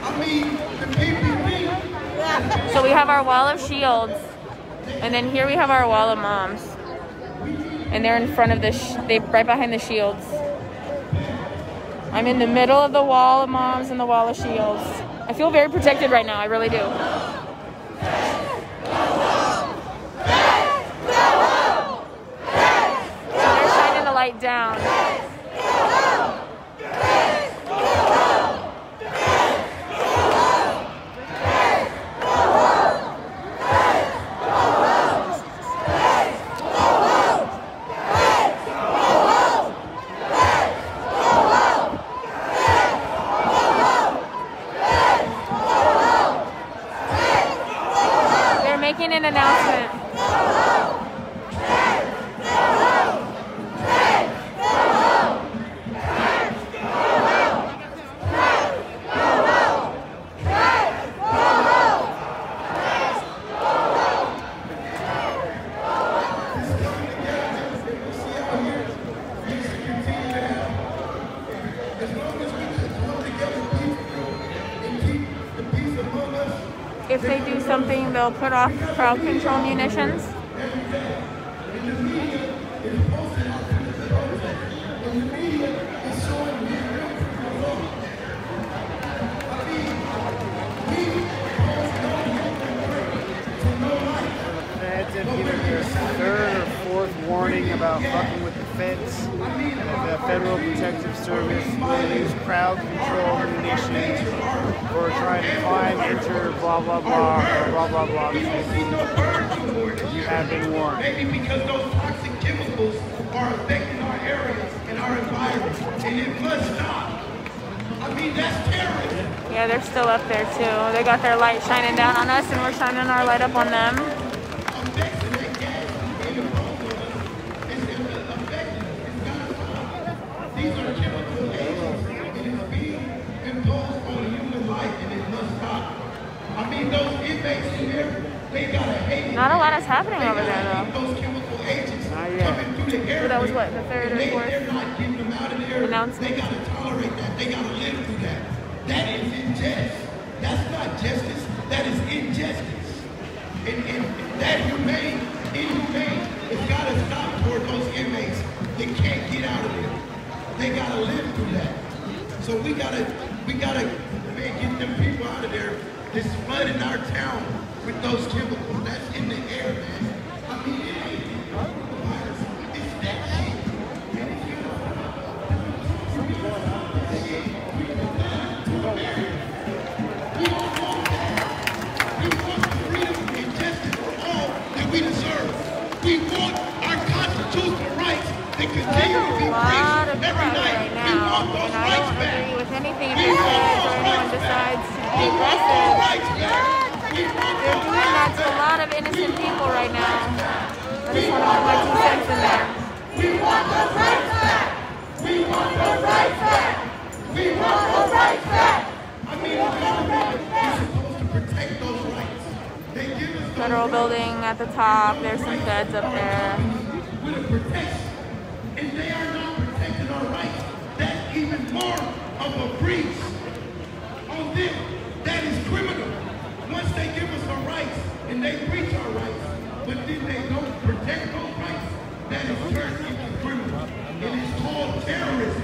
I mean, the PPP. So we have our wall of shields, and then here we have our wall of moms. And they're in front of right behind the shields. I'm in the middle of the wall of moms and the wall of shields. I feel very protected right now, I really do. Light down. They're making an announcement. if they do something, they'll put off crowd control munitions. Feds have given their third or fourth warning about fucking with the fence. And the Federal Protective Service will use crowd control munitions or trying to climb, enter, blah blah blah, or blah blah blah. You have been warned. Maybe because those toxic chemicals are affecting our areas and our environment, and it must stop. I mean, that's terrorism. Yeah, they're still up there too. They got their light shining down on us, and we're shining our light up on them. These are chemical agents, and it's being imposed on human life, and it must stop. I mean, those inmates in there, they gotta hate. Not a lot is happening over there though. Those chemical agents coming through the air. So that was what, the third or fourth they're not getting them out of there. announcement? They gotta tolerate that. They gotta live through that. That is injustice. That's not justice. That is injustice. And that inhumane, it's gotta stop toward those inmates that can't get out of there. They gotta live through that. So we gotta, man, get them people out of there. This flood in our town with those chemicals that's in the air, man. I mean, it ain't it's that shit. We want freedom and justice for all that we deserve. We want our constitutional rights to continue to be preached every night. Right now, and I don't agree with anything you said, or anyone decides to be aggressive. They're doing that to a lot of innocent people right now. I just want to put my 2 cents in there. We want the rights back! We want the rights back! We want the rights back! I mean, the government is supposed to protect those rights. They give us Federal building at the top. There's some feds up there. with a protection, and they are not protecting our rights. That's even more of a breach on them. That is criminal. Once they give us our rights and they breach our rights, but then they don't protect those rights, that is turned into criminal. It is called terrorism.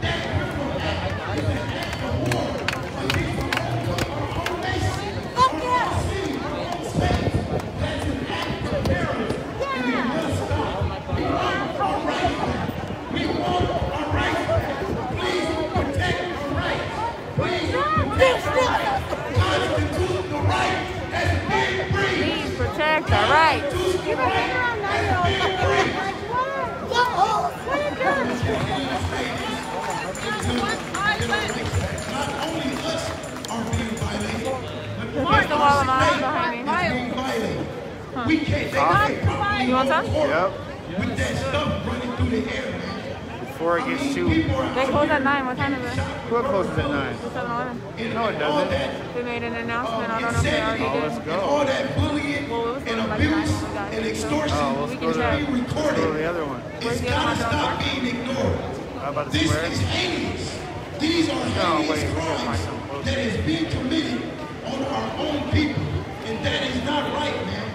That criminal act is an act of war against our own nation, our own city, our own state. That's an act of terrorism. And it must stop. We want our rights back. We want our rights back. Please protect our rights. Please protect our rights. Constitutional right has been breached. Please protect our rights. Constitutional right has been breached. Not only us are being violated, but the There's the wall of mine behind me. being violated. We can't You want some? Yep. with that stuff running through the air, man. Before it gets too. They close at 9. What time is it? What closes at 9? 7-Eleven. No, it doesn't. They made an announcement. I don't know if they already Oh, did. let's And go. all that bullying Well, it was and like abuse 9 when we got and here, so- extortion Oh, let's We go can to check. being let's go to recorded. the other one. It's gotta stop being ignored. How about the This square? is heinous. These are No, heinous wait, we gotta find crimes something closer. that is being committed on our own people. And that is not right, man.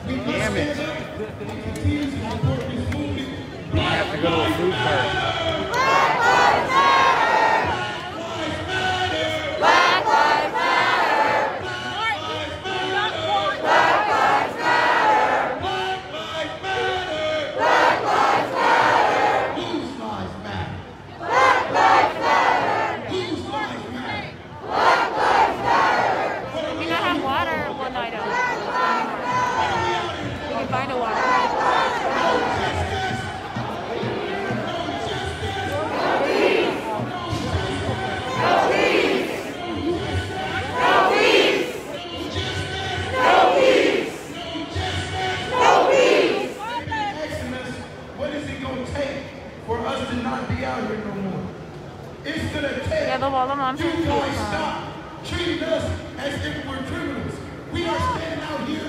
We must Damn it. stand up and continue to support this movement. We have to go to a food cart. Whose lives matter? Whose lives matter? You not have water? Well, no, I don't. You can find a water. Asking us, what is it going to take for us to not be out here no more? It's going to take Yeah, the wall of mom's you guys stop treating us as if we're criminals. We are standing out here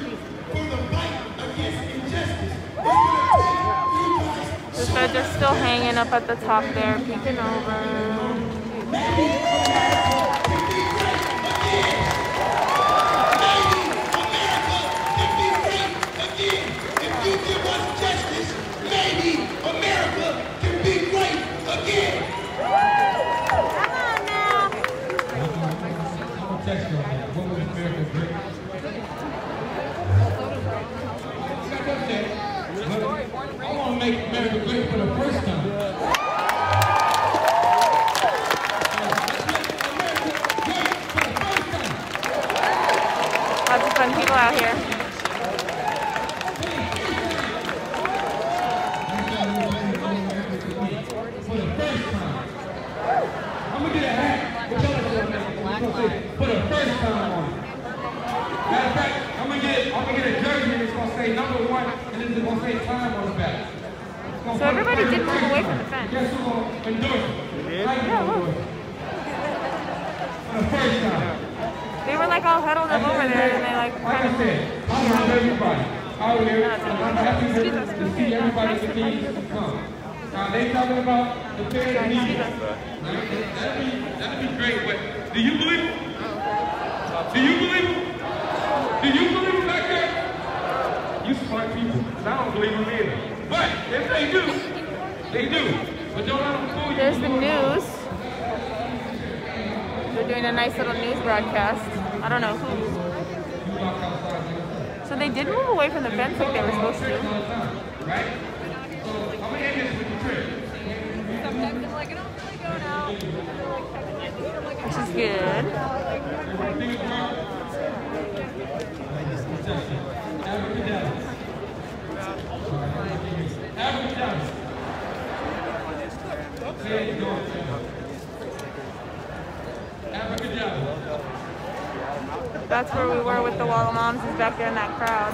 for the fight against injustice. It's going to take you guys. The feds are still hanging up at the top there, peeking over. They text you on that. What was America great? I want to make America great for the first time. Lots of fun people out here. I'm gonna get a hat. For the first time on it. Matter of fact, I'm gonna get a jersey and it's gonna say number 1 and then it's gonna say time on the back. So everybody did move away from the fence. Guess who's gonna endorse it? Yeah, look. For the first time. They were like all huddled up over there and they like I said, I love everybody out there. I'm happy to see everybody continue to come. Now they talking about the fair need. That'd be great, but do you believe it? Do you believe it? Do you believe it back there? You smart people, because I don't believe them either. But if they do, they do. But don't let them fool you. There's the news. They're doing a nice little news broadcast. I don't know who. So they did move away from the fence like they were supposed to. Right? So I'm going to end this with the trick. Sometimes I'm like, I don't really go now. Which is good. That's where we were with the Walla Moms, is back there in that crowd.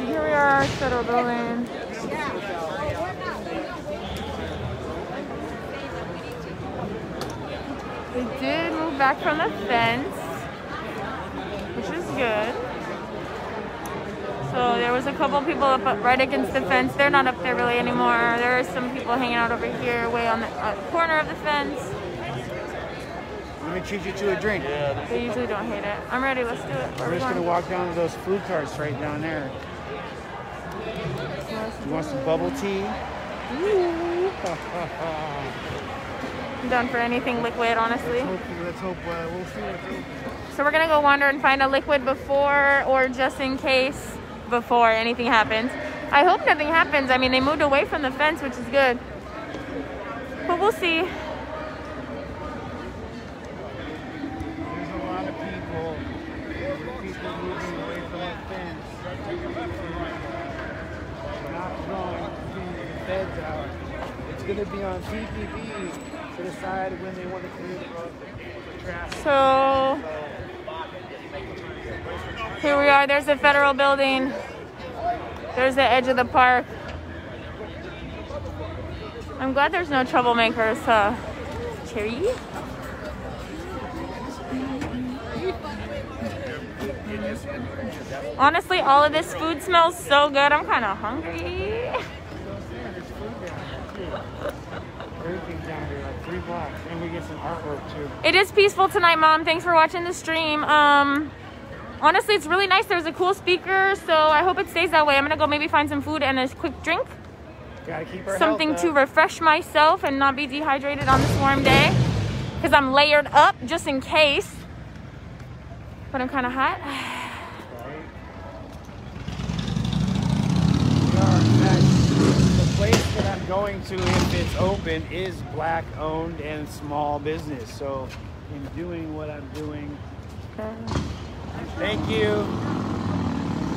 Here we are, Federal Building. They did move back from the fence, which is good. So there was a couple people up right against the fence. They're not up there really anymore. There are some people hanging out over here, way on the corner of the fence. Let me treat you to a drink. They usually don't hate it. I'm ready, let's do it. We're just gonna walk down to those food carts right down there. You want some bubble tea? I'm down for anything liquid, honestly. Let's hope we'll see what's open. So we're gonna go wander and find a liquid before, or just in case, before anything happens. I hope nothing happens. I mean, they moved away from the fence, which is good. But we'll see. There's a lot of people moving away from that fence. Not going to get the feds out. It's gonna be on PPP to decide when they want to clear the road for traffic. So here we are. There's the Federal Building. There's the edge of the park. I'm glad there's no troublemakers. Cherry? Honestly, all of this food smells so good. I'm kind of hungry. Everything's down here, like 3 blocks, and we get some artwork too. It is peaceful tonight, Mom. Thanks for watching the stream. Honestly, it's really nice. There's a cool speaker, so I hope it stays that way. I'm gonna go maybe find some food and a quick drink. Gotta keep our Something health to up. refresh myself and not be dehydrated on this warm day. Because I'm layered up just in case. But I'm kind of hot. The place that I'm going to, if it's open, is black owned and small business. So in doing what I'm doing, thank you.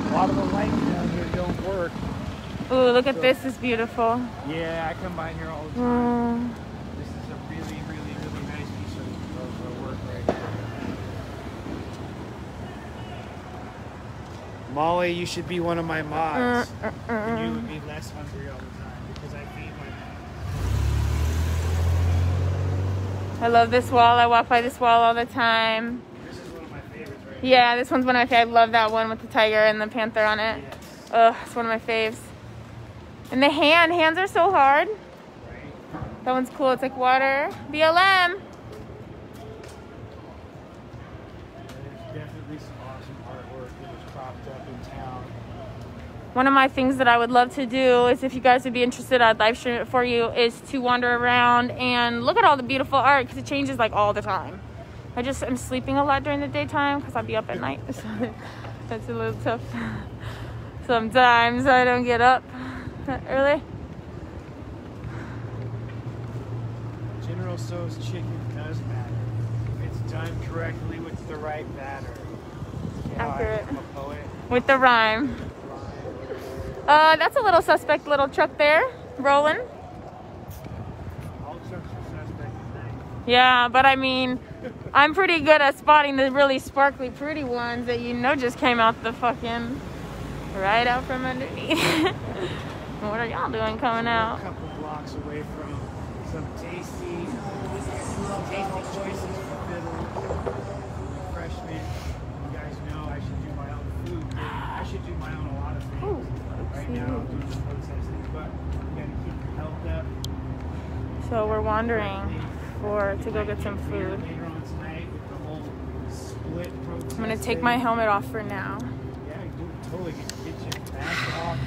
A lot of the lights down here don't work. Ooh, look at this. It's beautiful. Yeah, I come by here all the time. Mm. This is a really, really, really nice piece of work right here. Molly, you should be one of my mods. And you would be less hungry all the time because I feed my I love this wall. I walk by this wall all the time. This is one of my favorites right Yeah, this one's one of my favorites. I love that one with the tiger and the panther on it. Yes. Ugh, it's one of my faves. And the hands are so hard. That one's cool. It's like water. BLM. one of my things that I would love to do is, if you guys would be interested, I'd live stream it for you, is to wander around and look at all the beautiful art, because it changes like all the time. I just am sleeping a lot during the daytime because I'll be up at night. So that's a little tough. Sometimes I don't get up that early. General Tso's chicken does matter. If it's done correctly with the right batter. Accurate. I'm a poet. With the rhyme. That's a little suspect little truck there, rolling. All trucks are suspect tonight. Yeah, but I mean, I'm pretty good at spotting the really sparkly, pretty ones that you know just came out the fucking right out from underneath. What are y'all doing coming out? A couple blocks away from some tasty choices for fiddle, refreshment. You guys know I should do my own food. I should do my own a lot of things. Ooh, right now I'm doing some protesting, but you gotta keep your health up. So we're wandering to go get some food. Later on tonight with the whole split protest. I'm gonna take my helmet off for now. Yeah, you totally get your mask off.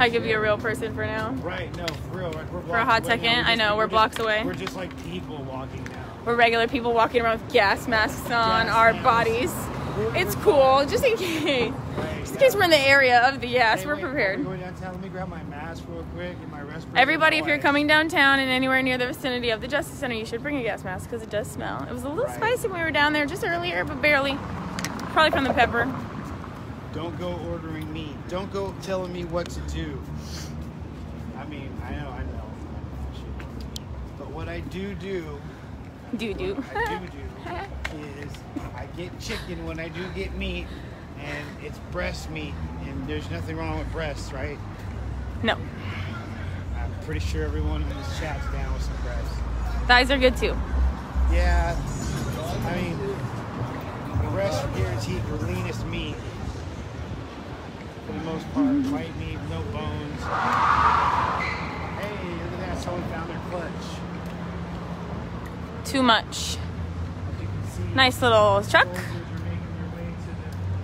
I could be a real person for now. Right, no, for real. Like, we're for a hot second. I know, we're blocks away. We're just like people walking now. We're regular people walking around with gas masks on our bodies. It's cool, just in case. Just in case we're in the area of the gas, we're prepared. We're going downtown. Let me grab my mask real quick and my respirator. Everybody, if you're coming downtown and anywhere near the vicinity of the Justice Center, you should bring a gas mask because it does smell. It was a little spicy when we were down there just earlier, but barely. Probably from the pepper. Don't go ordering meat. Don't go telling me what to do. I mean, I know. But what I do is I get chicken when I do get meat, and it's breast meat, and there's nothing wrong with breasts, right? No. I'm pretty sure everyone in this chat's down with some breasts. Thighs are good too. Yeah. I mean, breasts are guaranteed the leanest meat. For the most part, white meat, no bones. Hey, look at that, someone found their clutch. Too much. Nice little truck.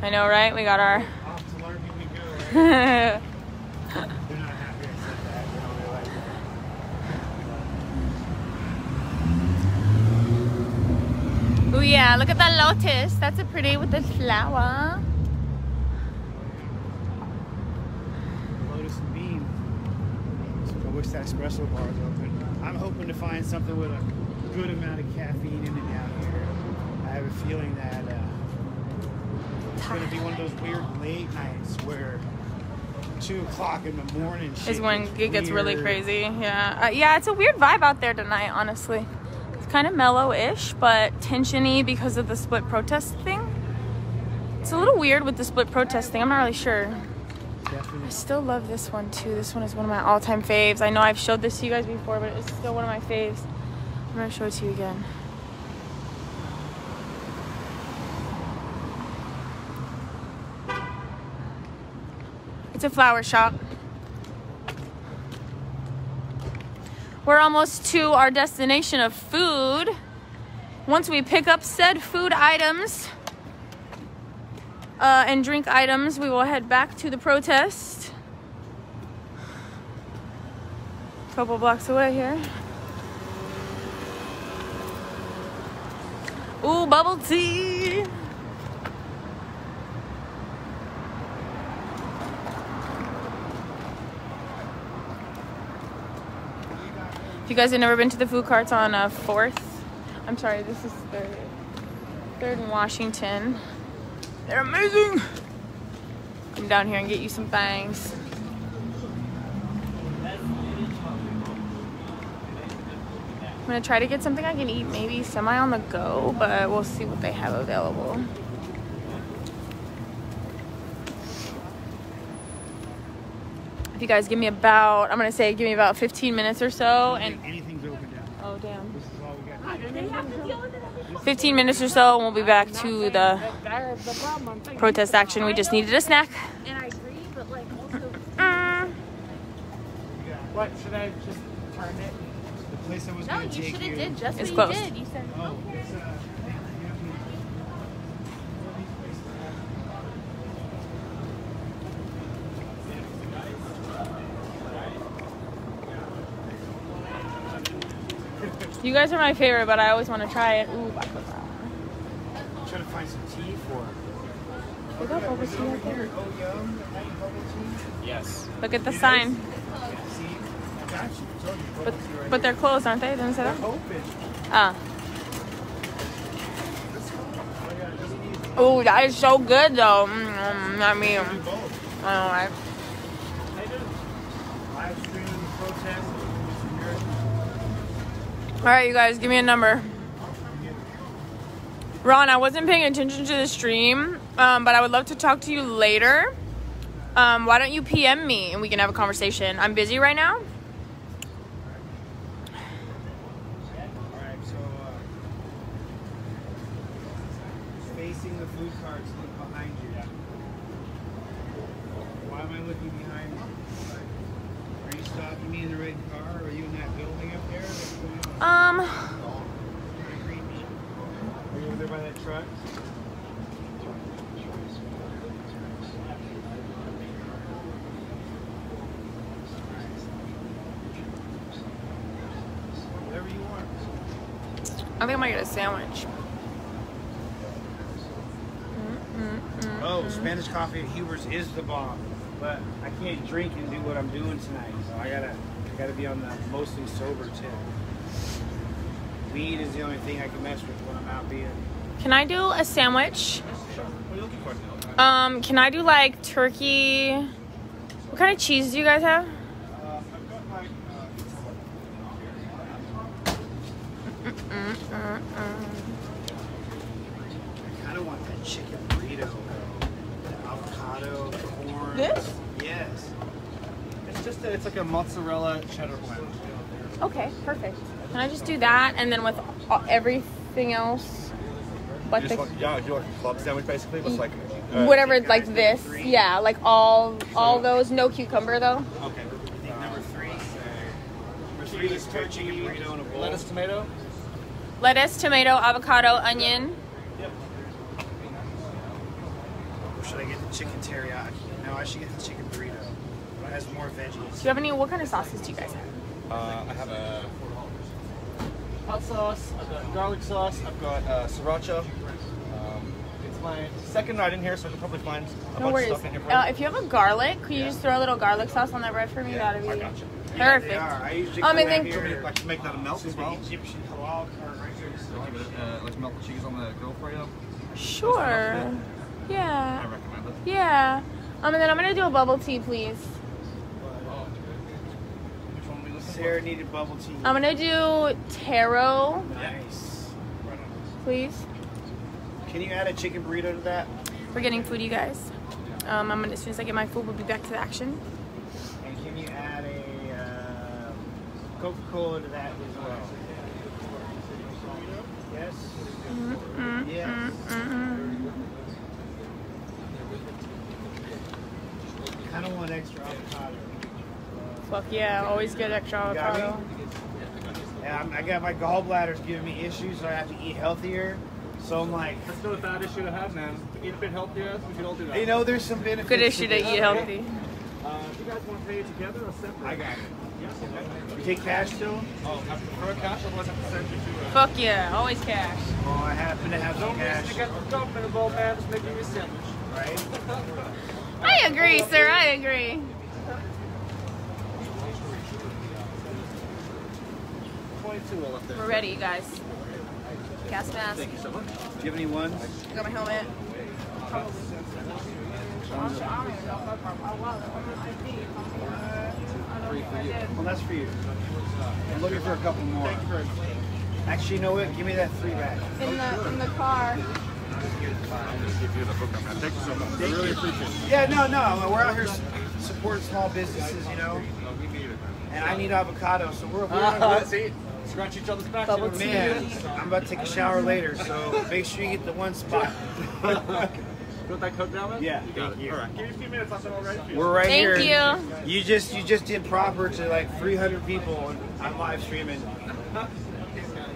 I know, right? We got our... They're not happy I said that. They don't realize that. Oh yeah, look at that lotus. That's a pretty with the flower. Lotus and bean. I wish that espresso bar was open. I'm hoping to find something with a good amount of caffeine in it down here. I have a feeling that it's going to be one of those weird late nights where 2 o'clock in the morning is when it gets really crazy. Yeah. Yeah, it's a weird vibe out there tonight, honestly. It's kind of mellow-ish, but tensiony because of the split protest thing. It's a little weird with the split protest thing. I'm not really sure. Definitely. I still love this one, too. This one is one of my all-time faves. I know I've showed this to you guys before, but it's still one of my faves. I'm going to show it to you again. It's a flower shop. We're almost to our destination of food. Once we pick up said food items and drink items, we will head back to the protest. A couple blocks away here. Ooh, bubble tea. If you guys have never been to the food carts on 4th, I'm sorry, this is 3rd in Washington. They're amazing. Come down here and get you some things. I'm gonna try to get something I can eat, maybe semi on the go, but we'll see what they have available. If you guys give me about, I'm gonna say give me about 15 minutes or so, and anything's open down. Oh damn. This is all we got. 15 minutes or so, and we'll be back to the protest action. We just needed a snack. And I agree, but like also. What should I just turn it? The place I was No, going you to take should you. have did just It's what closed. you did. You said Oh, it's You guys are my favorite, but I always want to try it. Ooh, baclava. I'm trying to find some tea for her. They got bubble tea right there. Oh, yum. Bubble tea? Yes. Look at the sign. See? I got you. I told you. But they're closed, aren't they? Didn't say that? Open. Ah. Oh, that is so good, though. I mean, I don't know, right? Live streaming protest. All right, you guys, give me a number. Ron, I wasn't paying attention to the stream, but I would love to talk to you later. Why don't you PM me and we can have a conversation? I'm busy right now. Alright, so facing the food carts, look behind you. Why am I looking behind me? Are you stopping me in the red car? Are you in that building up there? What's going on? Are you over there by that truck? Whatever you want. I think I might get a sandwich. Oh, Spanish coffee at Huber's is the bomb. But I can't drink and do what I'm doing tonight. So I gotta be on the mostly sober tip. Weed is the only thing I can mess with when I'm out being. Can I do a sandwich? What are you looking for? Can I do like turkey? What kind of cheese do you guys have? I've got like I kind of want that chicken burrito, the avocado, corn. This? Yes. It's like a mozzarella cheddar blend. Okay, perfect. Can I just do that and then with everything else? But the, do you want a club sandwich basically? What's like whatever, like this. Yeah, like all those. No cucumber though. Okay. I think number 3. Number 3 is chicken burrito in a bowl. Lettuce, tomato. Lettuce, tomato, avocado, onion. Yep. Or should I get the chicken teriyaki? No, I should get the chicken burrito. It has more veggies. Do you have any? What kind of sauces do you guys have? I have a hot sauce, I've got garlic sauce, I've got sriracha. It's my second night in here, so I can probably find a No bunch worries. of stuff in here for you. If you have a garlic, could you just throw a little garlic sauce on that bread for me? That'd be I got you. perfect. They are. I usually And go then here. I can make that a melt as well. Egyptian halal cart right here. Let's melt the cheese on the grill for you. Sure. I Yeah. recommend it. Yeah. And then I'm gonna do a bubble tea, please. Which one are we looking for? Sarah needed bubble tea. I'm gonna do taro, Nice. please. Can you add a chicken burrito to that? We're getting food, you guys. I'm gonna, as soon as I get my food, we'll be back to the action. And can you add a Coca-Cola to that as well? Yes? Yes. I don't want extra avocado. Fuck yeah, always get extra Got me? avocado. Yeah, I got my gallbladder's giving me issues, so I have to eat healthier. So I'm like, That's not a bad issue to have, man. Eat a bit healthier, we should all do that. you know, there's some benefits. Good issue to this. eat healthy. If you guys want to pay it together or separate? I got it. You take cash still? Oh, I prefer cash, otherwise I have to send you to Fuck yeah, always cash. Oh, I happen to have some cash. You got the government involved, man. Just make me a sandwich. Right? I agree, sir, I agree. 22 all up there. We're ready, you guys. Gas mask. Thank you so much. Do you have any ones? I got my helmet. Well, that's for you. I'm looking for a couple more. Actually, you know what? Give me that 3 back. In the car. Thank you so much. I really appreciate it. Yeah, no. We're out here supporting small businesses, you know. And I need avocado, so we're See? Scratch each other's backs. Bubble you know what I man. mean? I'm about to take a shower later, so make sure you get the one spot. Put that coke down, man? Yeah, You got thank it. you. All right. Give me a few minutes. I'll send it all ready for you. We're right Thank here. you. You just did proper to like 300 people on live streaming.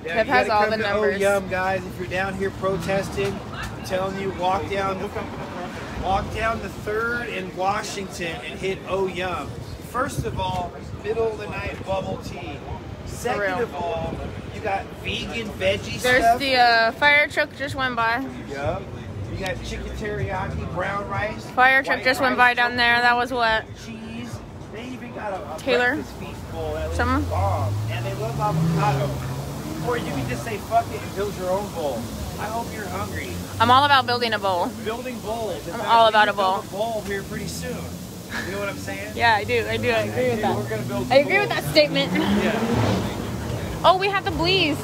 Yeah, Kev you has gotta all come the to numbers. Yum, guys. If you're down here protesting, I'm telling you, walk down the 3rd in Washington and hit Yum. First of all, middle of the night bubble tea. Second real. of all, you got vegan veggie There's stuff. the fire truck just went by. Yup. You got chicken teriyaki, brown rice. Fire truck just went by down there. That was what? Cheese. They even got a Taylor? breakfast feast bowl that Someone? was bomb. And they love avocado. Or you can just say fuck it and build your own bowl. I hope you're hungry. I'm all about building a bowl. Building bowls. I'm all about a bowl. Build a bowl here pretty soon. You know what I'm saying? Yeah, I do. I agree with that. We're gonna build I agree with that statement. Yeah. Oh, we have the bleeze.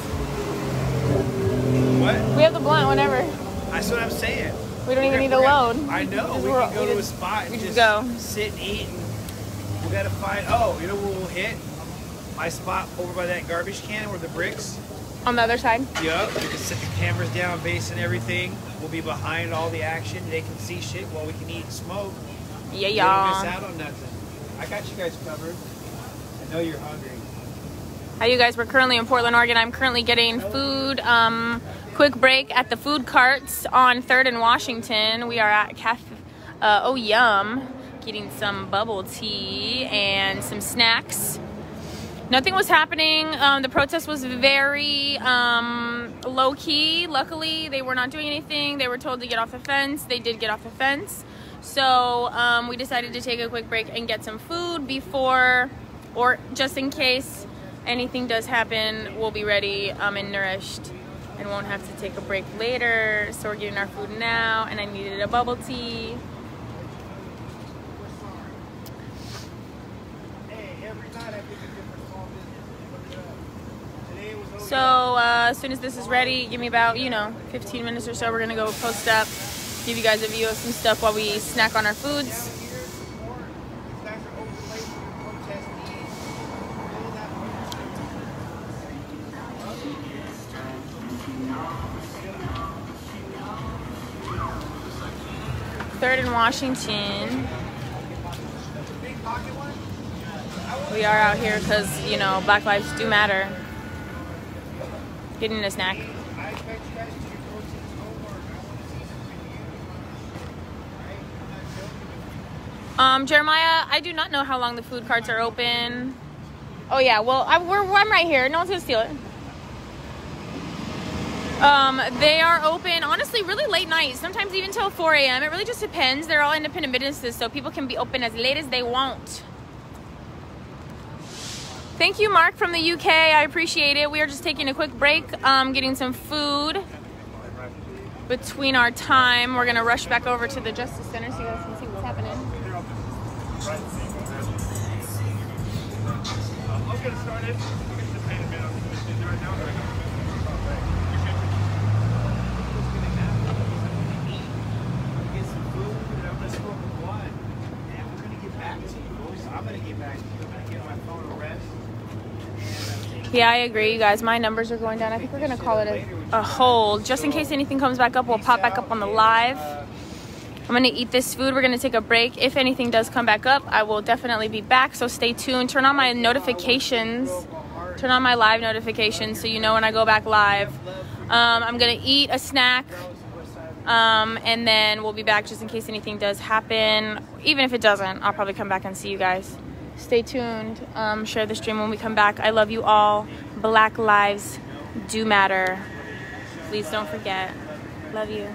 What? We have the blunt, whatever. That's what I'm saying. We don't even need to load. I know. We We're- can go we to a just- spot and we just just go. sit and eat. And we gotta find. Oh, you know where we'll hit? My spot over by that garbage can where the bricks. On the other side? Yup. We can set the cameras down, base and everything. We'll be behind all the action. They can see shit while we can eat and smoke. Yeah, You don't miss y'all. out on nothing. I got you guys covered. I know you're hungry. Hi, you guys. We're currently in Portland, Oregon. I'm currently getting food. Quick break at the food carts on 3rd and Washington. We are at Cafe Oh Yum, getting some bubble tea and some snacks. Nothing was happening. The protest was very low key. Luckily, they were not doing anything. They were told to get off the fence. They did get off the fence. So we decided to take a quick break and get some food before, or just in case anything does happen, we'll be ready and nourished and won't have to take a break later. So we're getting our food now, and I needed a bubble tea. So as soon as this is ready, give me about, 15 minutes or so. We're gonna go post up, give you guys a view of some stuff while we snack on our foods. Third and Washington. We are out here because, Black lives do matter. Getting a snack. Jeremiah, I do not know how long the food carts are open. Oh yeah, well, I'm right here. No one's gonna steal it. They are open, honestly, really late night. Sometimes even till 4 a.m. It really just depends. They're all independent businesses, so people can be open as late as they want. Thank you, Mark, from the UK. I appreciate it. We are just taking a quick break, getting some food between our time. We're gonna rush back over to the Justice Center so you guys can see what's happening. I'll get it started. Yeah, I agree, you guys. My numbers are going down. I think we're going to call it a hold. Just in case anything comes back up, we'll pop back up on the live. I'm going to eat this food. We're going to take a break. If anything does come back up, I will definitely be back. So stay tuned. Turn on my notifications. Turn on my live notifications so you know when I go back live. I'm going to eat a snack. And then we'll be back just in case anything does happen. Even if it doesn't, I'll probably come back and see you guys. Stay tuned. Share the stream when we come back. I love you all. Black lives do matter. Please don't forget. Love you.